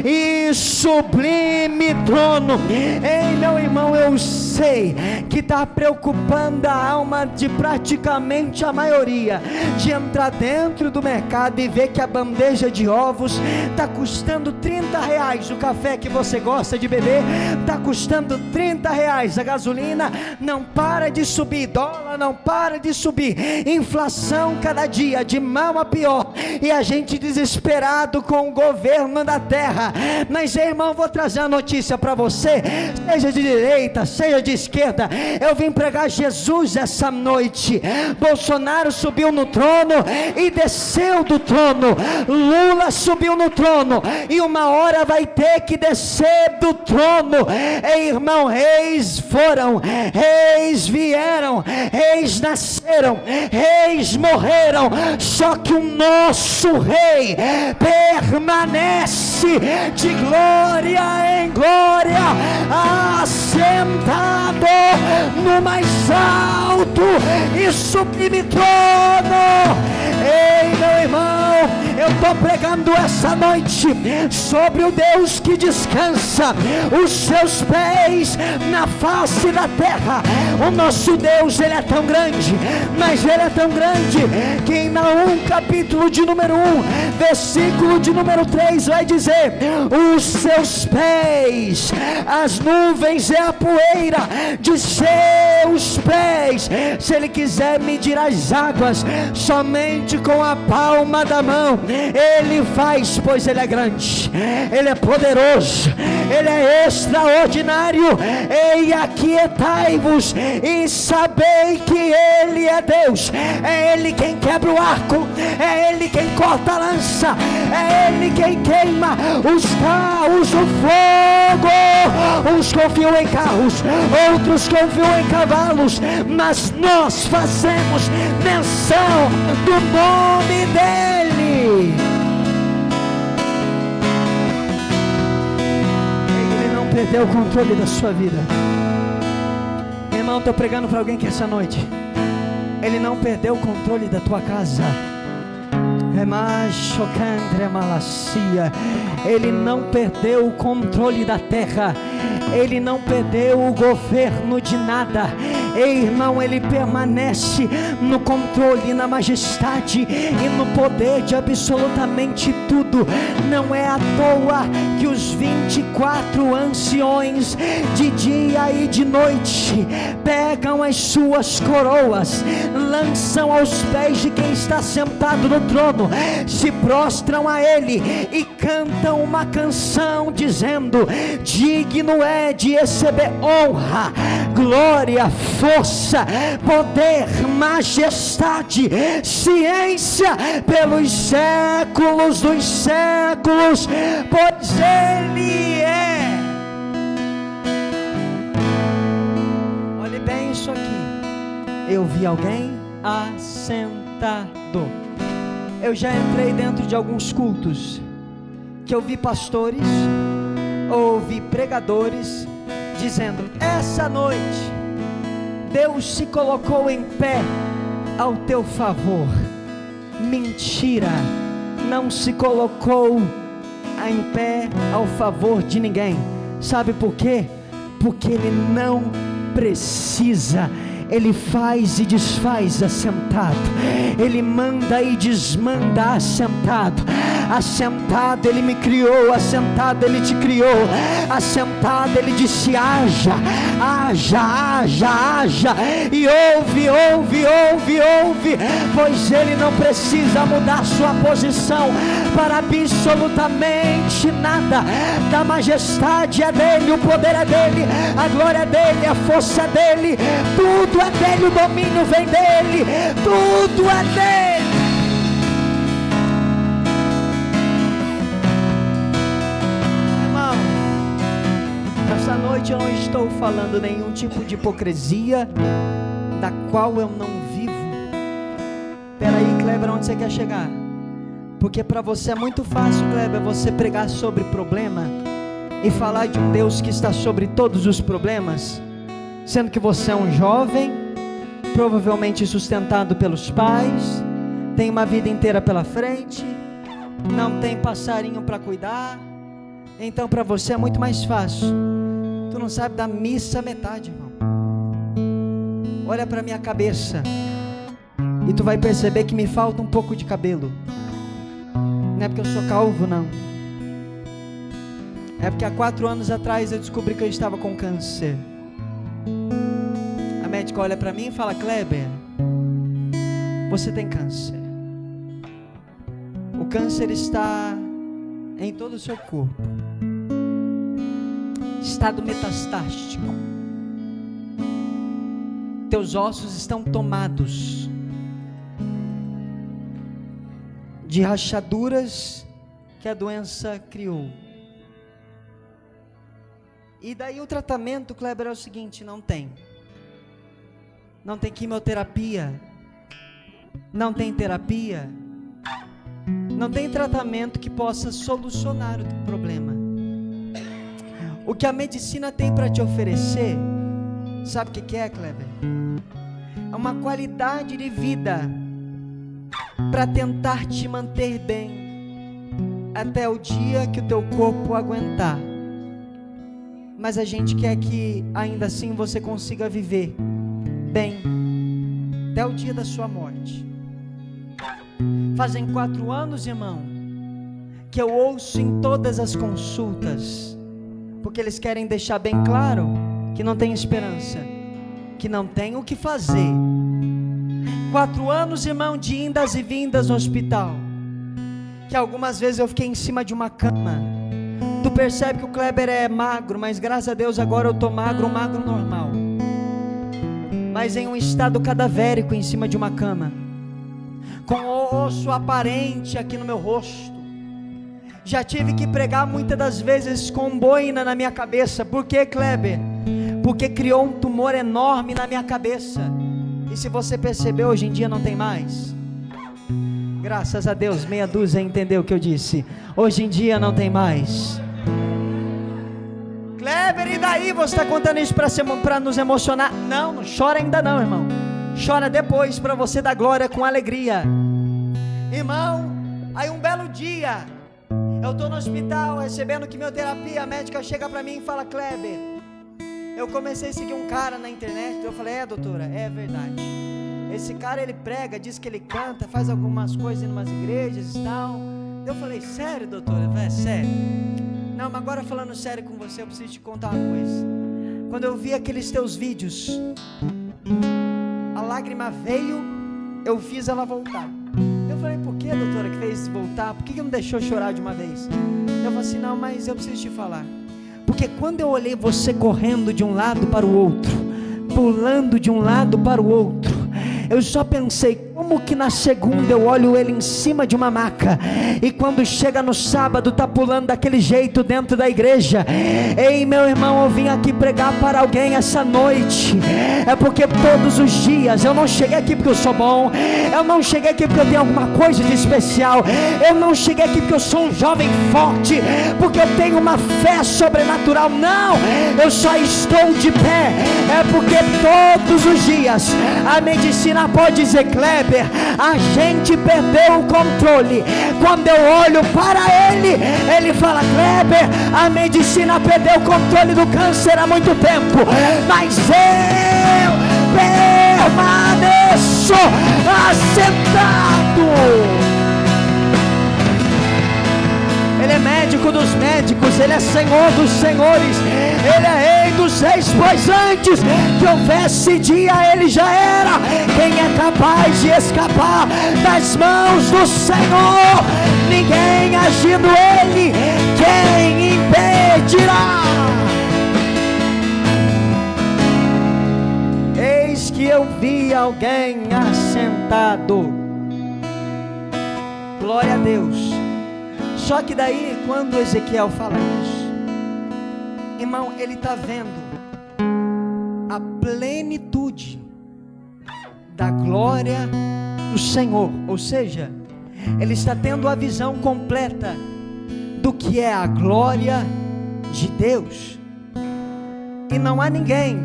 e sublime trono. Ei, meu irmão, irmão, eu sei que está preocupando a alma de praticamente a maioria, de entrar dentro do mercado e ver que a bandeja de ovos está custando R$30, o café que você gosta de beber está custando R$30, a gasolina não para de subir, dólar não para de subir, inflação cada dia de mal a pior, e a gente desesperado com o governo da terra. Mas irmão, vou trazer uma notícia para você, seja de direita, seja de esquerda, eu vim pregar Jesus essa noite. Bolsonaro subiu no trono e desceu do trono, Lula subiu no trono e uma hora vai ter que descer do trono. Irmão, reis foram, reis vieram, reis nasceram, reis morreram, só que o nosso rei permanece de glória em glória, assentado no mais alto e sublime trono. Ei, meu irmão, eu estou pregando essa noite sobre o Deus que descansa os seus pés na face da terra. O nosso Deus, Ele é tão grande, mas Ele é tão grande que em Naum capítulo de número 1, versículo de número 3 vai dizer: os seus pés, as nuvens é a poeira de seus pés. Se Ele quiser medir as águas somente com a palma da mão, Ele faz, pois Ele é grande, Ele é poderoso, Ele é extraordinário. Ei, aquietai-vos e sabei que Ele é Deus. É Ele quem quebra o arco, é Ele quem corta a lança, é Ele quem queima os carros, o fogo. Uns confiam em carros, outros confiam em cavalos, mas nós fazemos menção do nome dEle. Ele não perdeu o controle da sua vida. Irmão, estou pregando para alguém que essa noite Ele não perdeu o controle da tua casa. Ele não perdeu o controle da terra, Ele não perdeu o governo de nada. Ei, irmão, Ele permanece no controle, na majestade e no poder de absolutamente tudo. Não é à toa que os 24 anciões de dia e de noite pegam as suas coroas, lançam aos pés de quem está sentado no trono, se prostram a Ele e cantam uma canção dizendo: digno é de receber honra, glória, força, poder, majestade, ciência pelos séculos dos séculos, pois Ele é. Olhe bem isso aqui. Eu vi alguém assentado. Eu já entrei dentro de alguns cultos que eu vi pastores, ouvi pregadores dizendo: essa noite Deus se colocou em pé ao teu favor. Mentira, não se colocou em pé ao favor de ninguém. Sabe por quê? Porque Ele não precisa. Ele faz e desfaz assentado, Ele manda e desmanda assentado. Assentado Ele me criou, assentado Ele te criou, assentado Ele disse: haja, haja, haja, haja, e ouve, ouve, ouve, ouve, pois Ele não precisa mudar sua posição para absolutamente nada. Da majestade é dEle, o poder é dEle, a glória é dEle, a força é dEle, tudo é dEle, o domínio vem dEle, tudo é dEle. Irmão, essa noite eu não estou falando nenhum tipo de hipocrisia da qual eu não vivo. Peraí, Kleber, onde você quer chegar? Porque para você é muito fácil, Kleber, você pregar sobre problema e falar de um Deus que está sobre todos os problemas, sendo que você é um jovem, provavelmente sustentado pelos pais, tem uma vida inteira pela frente, não tem passarinho para cuidar. Então para você é muito mais fácil. Tu Tu não sabe da missa metade, irmão. Olha para minha cabeça e tu vai perceber que me falta um pouco de cabelo. Não é porque eu sou calvo, não. É porque há 4 anos atrás eu descobri que eu estava com câncer. A médica olha para mim e fala: Kleber, você tem câncer. O câncer está em todo o seu corpo. Estado metastático. Teus ossos estão tomados de rachaduras que a doença criou. E daí o tratamento, Kleber, é o seguinte: não tem quimioterapia, não tem terapia, não tem tratamento que possa solucionar o teu problema. O que a medicina tem para te oferecer, sabe o que é, Kleber? É uma qualidade de vida para tentar te manter bem até o dia que o teu corpo aguentar. Mas a gente quer que ainda assim você consiga viver bem até o dia da sua morte. Fazem 4 anos, irmão, que eu ouço em todas as consultas, porque eles querem deixar bem claro que não tem esperança, que não tem o que fazer. 4 anos, irmão, de indas e vindas no hospital, que algumas vezes eu fiquei em cima de uma cama. Tu percebe que o Kleber é magro, mas graças a Deus agora eu tô magro normal, mas em um estado cadavérico em cima de uma cama, com o osso aparente aqui no meu rosto. Já tive que pregar muitas das vezes com boina na minha cabeça. Por que, Kleber? Porque criou um tumor enorme na minha cabeça. E se você percebeu, hoje em dia não tem mais. Graças a Deus, meia dúzia entendeu o que eu disse. Hoje em dia não tem mais. Kleber, e daí você está contando isso para nos emocionar? Não, não chora ainda não, irmão. Chora depois para você dar glória com alegria. Irmão, aí um belo dia, eu estou no hospital recebendo quimioterapia. A médica chega para mim e fala: Kleber, eu comecei a seguir um cara na internet. Eu falei: é, doutora, é verdade. Esse cara, ele prega, diz que ele canta, faz algumas coisas em umas igrejas e tal. Eu falei: sério, doutora? Eu falei: é sério. Não, mas agora falando sério com você, eu preciso te contar uma coisa. Quando eu vi aqueles teus vídeos, a lágrima veio, eu fiz ela voltar. Eu falei: por que, doutora, que fez voltar? Por que não deixou chorar de uma vez? Eu falei assim: não, mas eu preciso te falar. Porque quando eu olhei você correndo de um lado para o outro, pulando de um lado para o outro, eu só pensei: como que na segunda eu olho ele em cima de uma maca, e quando chega no sábado tá pulando daquele jeito dentro da igreja? Ei, meu irmão, eu vim aqui pregar para alguém essa noite. É porque todos os dias eu não cheguei aqui porque eu sou bom, eu não cheguei aqui porque eu tenho alguma coisa de especial, eu não cheguei aqui porque eu sou um jovem forte, porque eu tenho uma fé sobrenatural. Não, eu só estou de pé é porque todos os dias a medicina pode dizer: Kleber, a gente perdeu o controle. Quando eu olho para ele, ele fala: Kleber, a medicina perdeu o controle do câncer há muito tempo, mas eu permaneço assentado. Ele é médico dos médicos, ele é Senhor dos senhores, ele é Rei dos reis, pois antes que houvesse dia ele já era. Quem é capaz de escapar das mãos do Senhor? Ninguém agindo ele, quem impedirá? Eis que eu vi alguém assentado. Glória a Deus. Só que daí, quando Ezequiel fala isso, irmão, ele está vendo a plenitude da glória do Senhor. Ou seja, ele está tendo a visão completa do que é a glória de Deus. E não há ninguém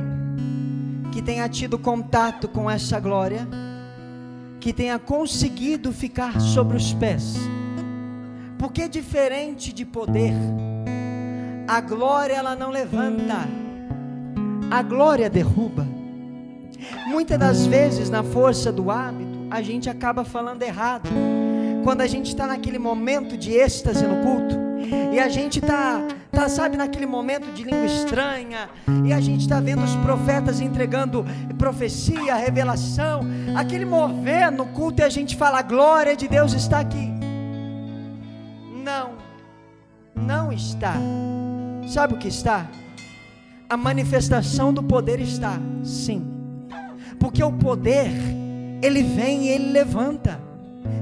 que tenha tido contato com essa glória, que tenha conseguido ficar sobre os pés. Porque diferente de poder, a glória ela não levanta, A glória derruba. Muitas das vezes, na força do hábito, a gente acaba falando errado. Quando a gente está naquele momento de êxtase no culto, e a gente está, sabe, naquele momento de língua estranha, e a gente está vendo os profetas entregando profecia, revelação, aquele mover no culto, e a gente fala: a glória de Deus está aqui. Não está. Sabe o que está? A manifestação do poder está, sim, porque o poder, ele vem e ele levanta.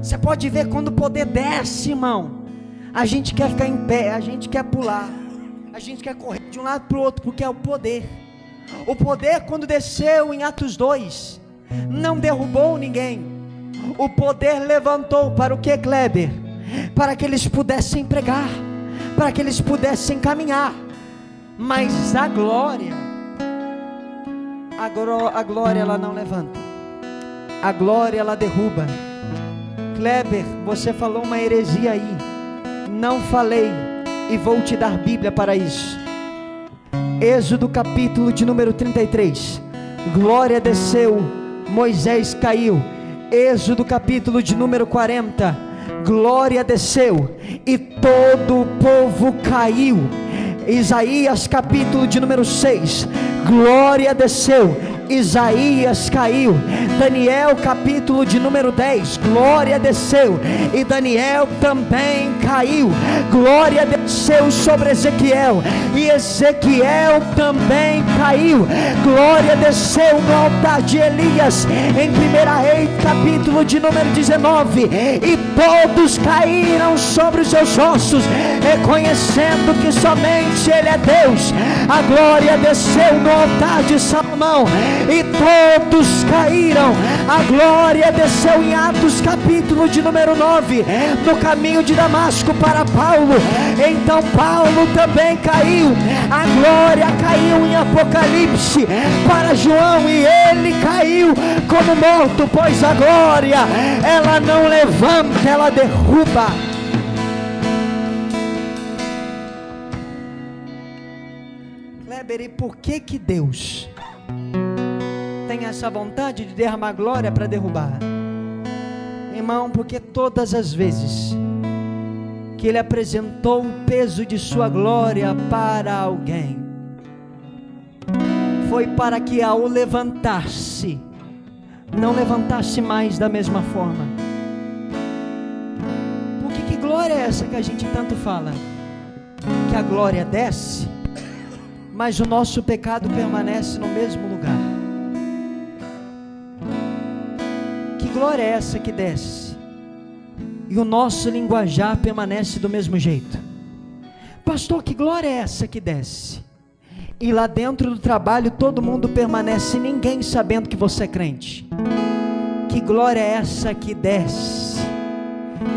Você pode ver quando o poder desce, irmão, a gente quer ficar em pé, a gente quer pular, a gente quer correr de um lado para o outro, porque é o poder. O poder, quando desceu em Atos 2, não derrubou ninguém. O poder levantou para o que, Kleber? Para que eles pudessem pregar, para que eles pudessem caminhar. Mas a glória ela não levanta, a glória ela derruba. Kleber, você falou uma heresia aí. Não falei, e vou te dar Bíblia para isso. Êxodo capítulo de número 33. Glória desceu, Moisés caiu. Êxodo capítulo de número 40. Glória desceu e todo o povo caiu. Isaías capítulo de número 6. Glória desceu, Isaías caiu. Daniel capítulo de número 10, glória desceu e Daniel também caiu. Glória desceu sobre Ezequiel e Ezequiel também caiu. Glória desceu no altar de Elias em 1 Reis capítulo de número 19, e todos caíram sobre os seus ossos, reconhecendo que somente Ele é Deus. A glória desceu no altar de Salomão e todos caíram. A glória desceu em Atos capítulo de número 9, no caminho de Damasco para Paulo. Então Paulo também caiu. A glória caiu em Apocalipse para João e ele caiu como morto, pois a glória ela não levanta, ela derruba. Kleber, e por que Deus tem essa vontade de derramar glória para derrubar? Irmão, porque todas as vezes que Ele apresentou o peso de sua glória para alguém, foi para que ao levantar-se, não levantasse mais da mesma forma. Porque que glória é essa que a gente tanto fala? Que a glória desce, mas o nosso pecado permanece no mesmo lugar. Que glória é essa que desce e o nosso linguajar permanece do mesmo jeito? Pastor, que glória é essa que desce e lá dentro do trabalho todo mundo permanece, ninguém sabendo que você é crente? Que glória é essa que desce,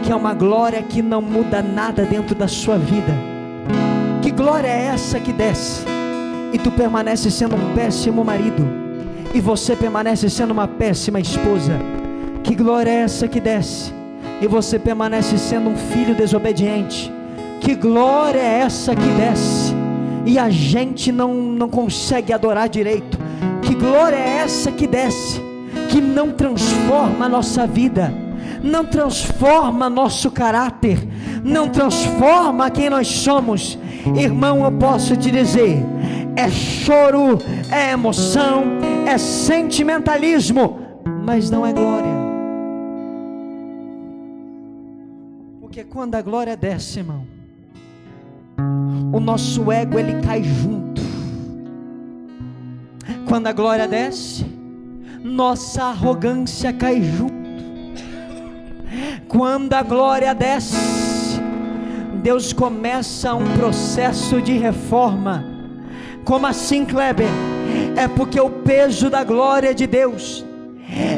que é uma glória que não muda nada dentro da sua vida? Que glória é essa que desce e tu permanece sendo um péssimo marido, e você permanece sendo uma péssima esposa? Que glória é essa que desce e você permanece sendo um filho desobediente? Que glória é essa que desce e a gente não consegue adorar direito? Que glória é essa que desce, que não transforma a nossa vida, não transforma nosso caráter, não transforma quem nós somos? Irmão, eu posso te dizer, é choro, é emoção, é sentimentalismo, mas não é glória. Porque quando a glória desce, irmão, o nosso ego ele cai junto. Quando a glória desce, nossa arrogância cai junto. Quando a glória desce, Deus começa um processo de reforma. Como assim, Kleber? É porque o peso da glória de Deus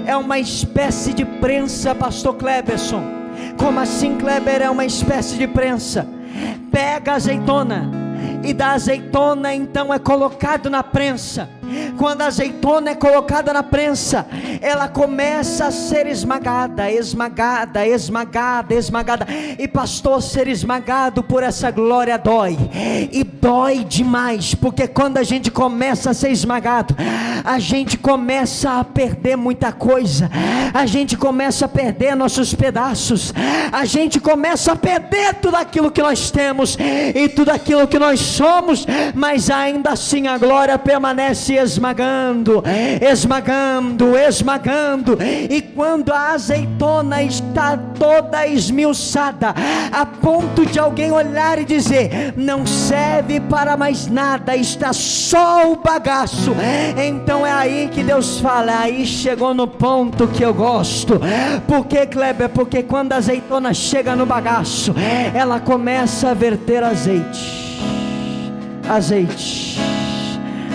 é uma espécie de prensa, pastor Kleberson. Como assim, Kleber? É uma espécie de prensa. Pega a azeitona e da azeitona então é colocado na prensa. Quando a azeitona é colocada na prensa, ela começa a ser esmagada, esmagada, esmagada, esmagada. E pastor, ser esmagado por essa glória dói, e dói demais, porque quando a gente começa a ser esmagado, a gente começa a perder muita coisa, a gente começa a perder nossos pedaços, a gente começa a perder tudo aquilo que nós temos e tudo aquilo que nós somos, mas ainda assim a glória permanece esmagando, esmagando, esmagando. E quando a azeitona está toda esmiuçada, a ponto de alguém olhar e dizer: não serve para mais nada, está só o bagaço, então é aí que Deus fala: aí chegou no ponto que eu gosto. Por que, Kleber? Porque quando a azeitona chega no bagaço, ela começa a verter azeite, azeite,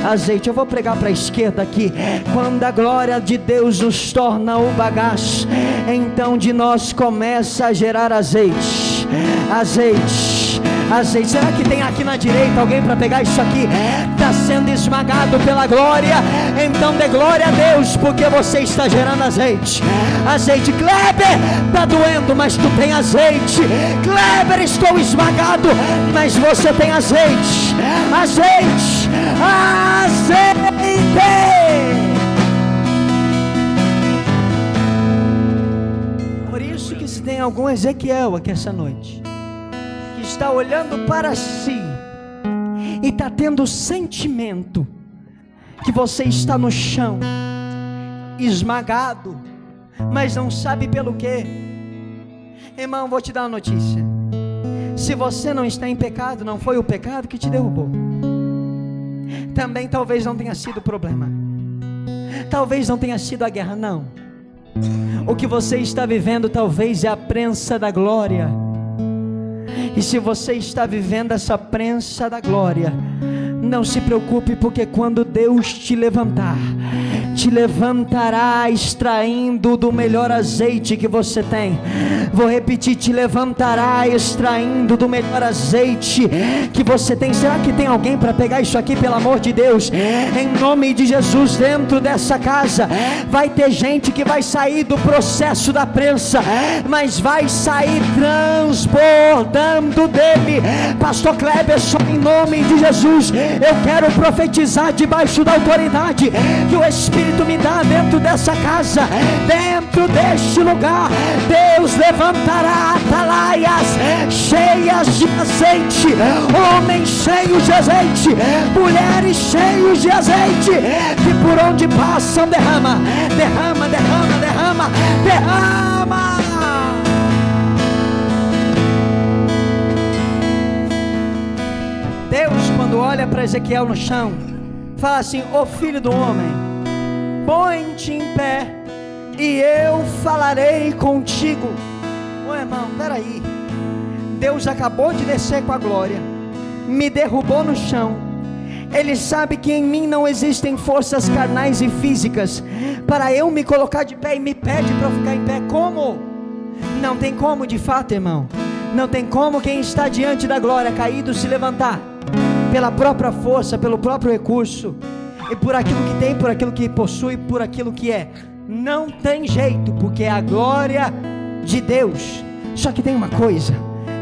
azeite. Eu vou pregar para a esquerda aqui. Quando a glória de Deus nos torna o bagaço, então de nós começa a gerar azeite, azeite, azeite. Será que tem aqui na direita alguém para pegar isso aqui? Está sendo esmagado pela glória, então dê glória a Deus, porque você está gerando azeite, azeite. Kleber, está doendo, mas tu tem azeite. Kleber, estou esmagado, mas você tem azeite, azeite, azeite. Por isso que se tem algum Ezequiel aqui essa noite, que está olhando para si e está tendo o sentimento que você está no chão, esmagado, mas não sabe pelo quê. Irmão, vou te dar uma notícia: se você não está em pecado, não foi o pecado que te derrubou. Também talvez não tenha sido o problema, talvez não tenha sido a guerra, não. O que você está vivendo talvez é a prensa da glória. E se você está vivendo essa prensa da glória, não se preocupe, porque quando Deus te levantar, te levantará extraindo do melhor azeite que você tem. Vou repetir: te levantará extraindo do melhor azeite que você tem. Será que tem alguém para pegar isso aqui, pelo amor de Deus? Em nome de Jesus, dentro dessa casa vai ter gente que vai sair do processo da prensa, mas vai sair transbordando dele. Pastor Kleber, só em nome de Jesus eu quero profetizar debaixo da autoridade que o Espírito me dá dentro dessa casa, dentro deste lugar. Deus levantará atalaias cheias de azeite, homens cheios de azeite, mulheres cheios de azeite, que por onde passam derrama, derrama, derrama, derrama, derrama. Deus, quando olha para Ezequiel no chão, fala assim: ô filho do homem, põe-te em pé e eu falarei contigo. Ô irmão, peraí, Deus acabou de descer com a glória, me derrubou no chão. Ele sabe que em mim não existem forças carnais e físicas para eu me colocar de pé, e me pede para eu ficar em pé. Como? Não tem como, de fato, irmão. Não tem como quem está diante da glória caído se levantar pela própria força, pelo próprio recurso, e por aquilo que tem, por aquilo que possui, por aquilo que é. Não tem jeito, porque é a glória de Deus. Só que tem uma coisa: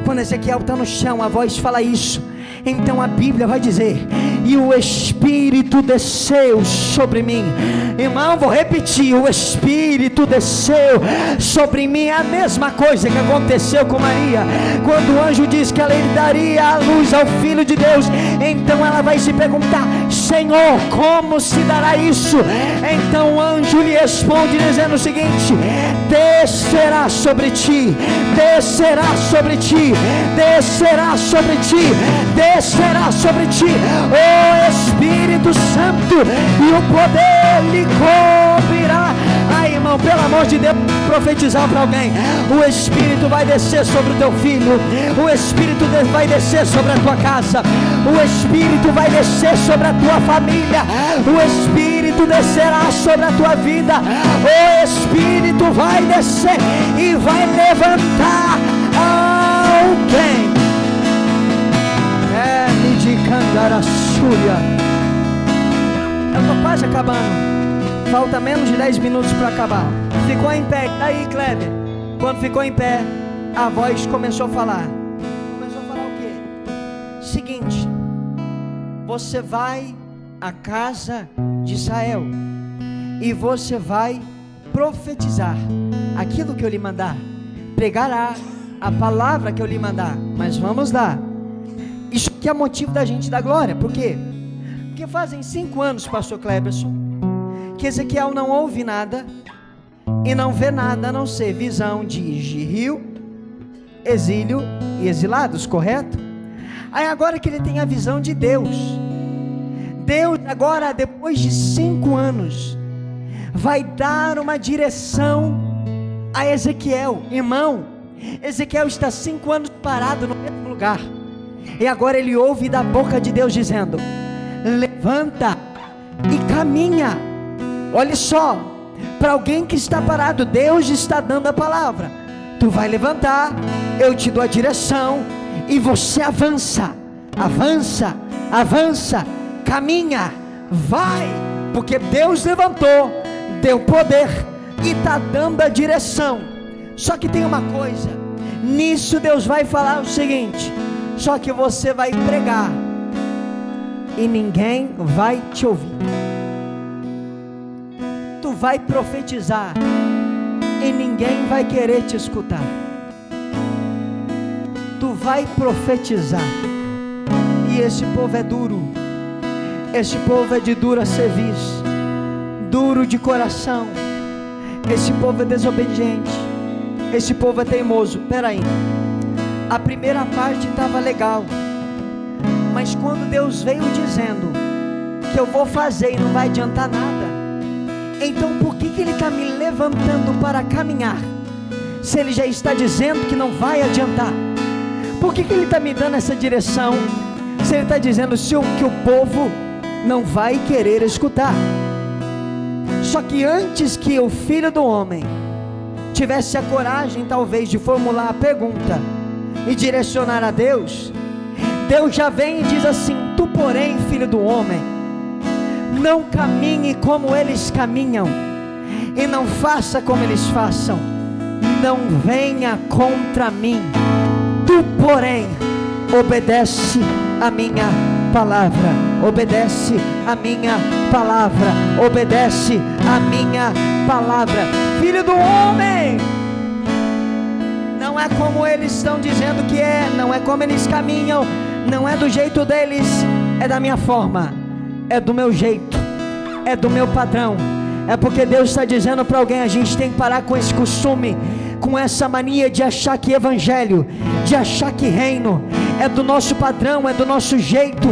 quando Ezequiel está no chão, a voz fala isso. Então a Bíblia vai dizer: e o Espírito desceu sobre mim. Irmão, vou repetir: o Espírito desceu sobre mim. É a mesma coisa que aconteceu com Maria, quando o anjo disse que ela daria a luz ao Filho de Deus. Então ela vai se perguntar: Senhor, como se dará isso? Então o anjo lhe responde dizendo o seguinte: descerá sobre ti, descerá sobre ti, descerá sobre ti, descerá sobre ti o Espírito Santo, e o poder lhe cobrirá. Ai, irmão, pelo amor de Deus, profetizar para alguém: o Espírito vai descer sobre o teu filho, o Espírito vai descer sobre a tua casa, o Espírito vai descer sobre a tua família, o Espírito descerá sobre a tua vida, o Espírito vai descer e vai levantar alguém. de Candaraçúria. Eu estou quase acabando. Falta menos de 10 minutos para acabar. Ficou em pé. Aí, Kleber. Quando ficou em pé, a voz começou a falar. Começou a falar o quê? Seguinte: você vai à casa de Israel e você vai profetizar aquilo que eu lhe mandar, pregará a palavra que eu lhe mandar. Mas vamos lá. Isso aqui é motivo da gente dar glória. Por quê? Porque fazem 5 anos, pastor Cleberson, que Ezequiel não ouve nada e não vê nada a não ser visão de rio, exílio e exilados, correto? Aí agora que ele tem a visão de Deus, Deus agora, depois de 5 anos, vai dar uma direção a Ezequiel. Irmão, Ezequiel está 5 anos parado no mesmo lugar, e agora ele ouve da boca de Deus dizendo: levanta e caminha. Olha só, para alguém que está parado, Deus está dando a palavra. Tu vai levantar, eu te dou a direção, e você avança, avança, avança, caminha, vai, porque Deus levantou, deu poder e está dando a direção. Só que tem uma coisa, nisso Deus vai falar o seguinte: só que você vai pregar e ninguém vai te ouvir. Tu vai profetizar e ninguém vai querer te escutar. Tu vai profetizar e esse povo é duro, esse povo é de dura cerviz, duro de coração, esse povo é desobediente, esse povo é teimoso. Peraí, a primeira parte estava legal, mas quando Deus veio dizendo que eu vou fazer e não vai adiantar nada, então por que Ele está me levantando para caminhar, se Ele já está dizendo que não vai adiantar? Por que Ele está me dando essa direção, se Ele está dizendo que o povo não vai querer escutar? Só que antes que o Filho do Homem tivesse a coragem talvez de formular a pergunta e direcionar a Deus, Deus já vem e diz assim: tu porém, Filho do Homem, não caminhe como eles caminham, e não faça como eles façam, não venha contra mim, tu porém obedece a minha palavra, obedece a minha palavra, obedece a minha palavra. Filho do homem, não é como eles estão dizendo que é, não é como eles caminham, não é do jeito deles, é da minha forma, é do meu jeito, é do meu padrão. É porque Deus está dizendo para alguém: a gente tem que parar com esse costume, com essa mania de achar que evangelho, de achar que reino é do nosso padrão, é do nosso jeito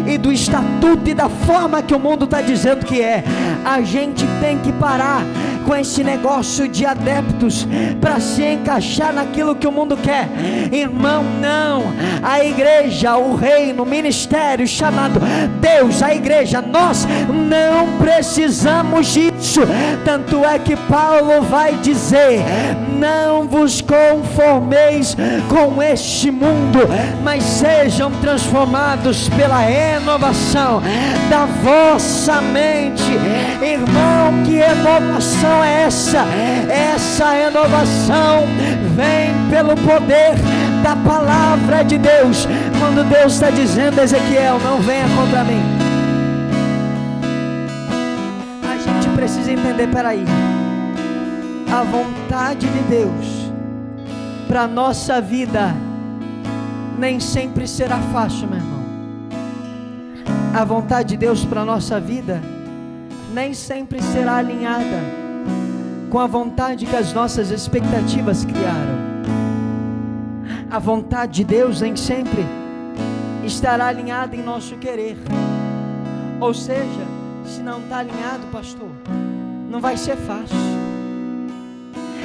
e do estatuto e da forma que o mundo está dizendo que é. A gente tem que parar com esse negócio de adeptos para se encaixar naquilo que o mundo quer. Irmão, não. A igreja, o reino, o ministério chamado Deus, a igreja, nós não precisamos disso. Tanto é que Paulo vai dizer: não vos conformeis com este mundo, mas sejam transformados pela renovação da vossa mente. Irmão, que renovação é essa? Essa renovação vem pelo poder da palavra de Deus. Quando Deus está dizendo: Ezequiel, não venha contra mim, a gente precisa entender, peraí, a vontade de Deus para a nossa vida nem sempre será fácil, meu irmão. A vontade de Deus para a nossa vida nem sempre será alinhada com a vontade que as nossas expectativas criaram. A vontade de Deus nem sempre estará alinhada em nosso querer. Ou seja, se não está alinhado, pastor, não vai ser fácil.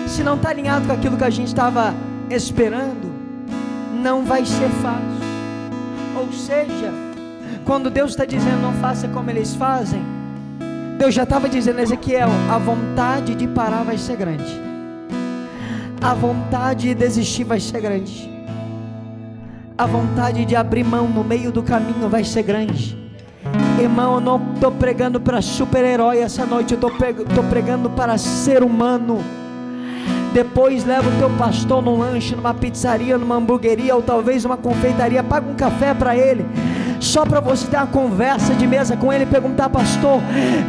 Se não está alinhado com aquilo que a gente estava esperando, não vai ser fácil. Ou seja, quando Deus está dizendo não faça como eles fazem, Deus já estava dizendo: Ezequiel, a vontade de parar vai ser grande, a vontade de desistir vai ser grande. a vontade de abrir mão no meio do caminho vai ser grande. Irmão, eu não estou pregando para super-herói essa noite, eu estou pregando para ser humano. Depois leva o teu pastor num lanche, numa pizzaria, numa hamburgueria, ou talvez uma confeitaria, paga um café para ele, só para você ter uma conversa de mesa com ele e perguntar: pastor,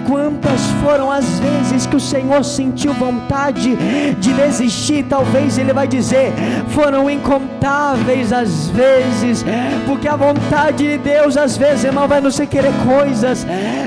quantas foram as vezes que o Senhor sentiu vontade de desistir? Talvez ele vai dizer: foram incontáveis as vezes, porque a vontade de Deus às vezes, irmão, vai nos requerer coisas,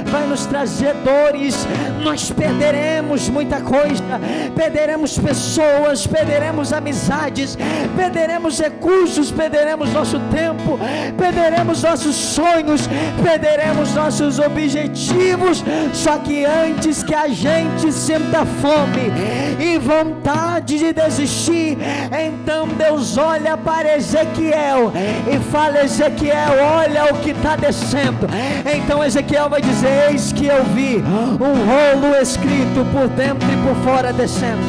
vai nos trazer dores, nós perderemos muita coisa, perderemos pessoas, perderemos amizades, perderemos recursos, perderemos nosso tempo, perderemos nossos sonhos, perderemos nossos objetivos. Só que antes que a gente sinta fome e vontade de desistir, então Deus olha para Ezequiel e fala: Ezequiel, olha o que está descendo. Então Ezequiel vai dizer: eis que eu vi um rolo escrito por dentro e por fora descendo,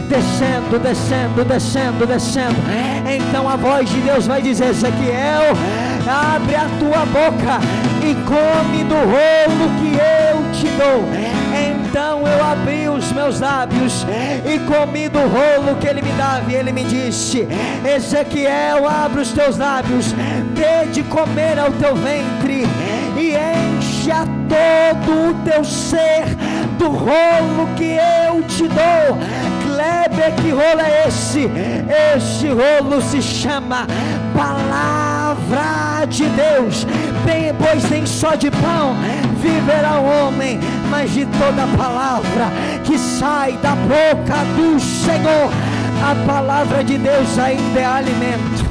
descendo, descendo, descendo, descendo. Então a voz de Deus vai dizer: Ezequiel, abre a tua boca e come do rolo que eu te dou. Então eu abri os meus lábios e comi do rolo que ele me dava, e ele me disse: Ezequiel, abre os teus lábios, dê de comer ao teu ventre e enche a todo o teu ser do rolo que eu te dou. Kleber, que rolo é esse? Este rolo se chama Palavra de Deus. Bem, pois nem só de pão viverá o homem, mas de toda palavra que sai da boca do Senhor. A palavra de Deus ainda é alimento,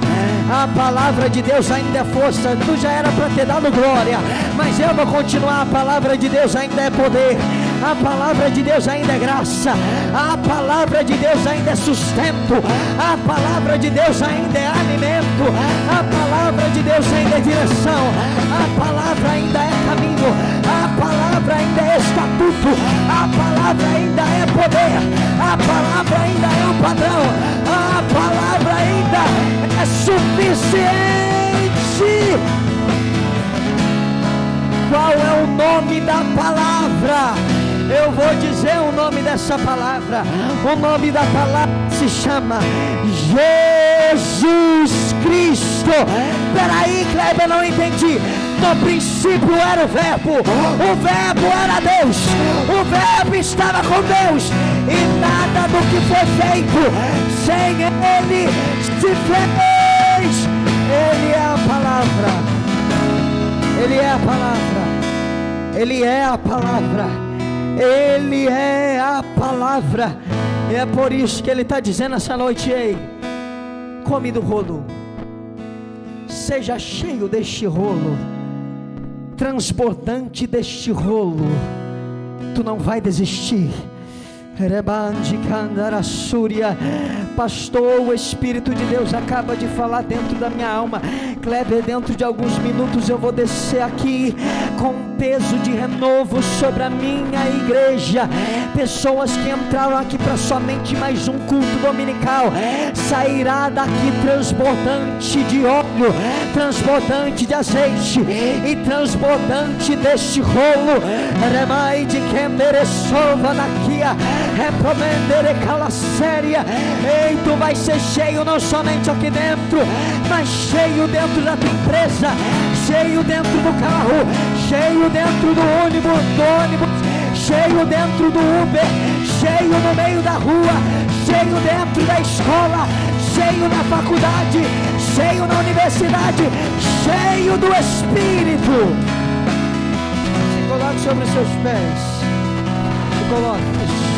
a palavra de Deus ainda é força. Tu já era para ter dado glória, mas eu vou continuar. A palavra de Deus ainda é poder, a palavra de Deus ainda é graça, a palavra de Deus ainda é sustento, a palavra de Deus ainda é alimento, a palavra de Deus ainda é direção, a palavra ainda é caminho, a palavra ainda é estatuto, a palavra ainda é poder, a palavra ainda é um padrão, a palavra ainda é suficiente. Qual é o nome da palavra? Eu vou dizer o nome dessa palavra. O nome da palavra se chama Jesus Cristo. Peraí, Kleber, não entendi. No princípio era o verbo era Deus, o verbo estava com Deus, e nada do que foi feito sem ele se fez. Ele é a palavra, ele é a palavra, ele é a palavra, ele é a palavra. E é por isso que ele está dizendo essa noite: ei, come do rolo, seja cheio deste rolo, transbordante deste rolo. Tu não vai desistir. Pastor, o Espírito de Deus acaba de falar dentro da minha alma. Kleber, dentro de alguns minutos eu vou descer aqui com um peso de renovo sobre a minha igreja. Pessoas que entraram aqui para somente mais um culto dominical, sairá daqui transbordante de óleo, transbordante de azeite e transbordante deste rolo. Remai de que mereçova daqui repromendere cala séria. Ei, tu vai ser cheio não somente aqui dentro, mas cheio dentro da tua empresa, cheio dentro do carro, cheio dentro do ônibus, cheio dentro do Uber, cheio no meio da rua, cheio dentro da escola, cheio na faculdade, cheio na universidade, cheio do Espírito. Se coloque sobre os seus pés, se coloque.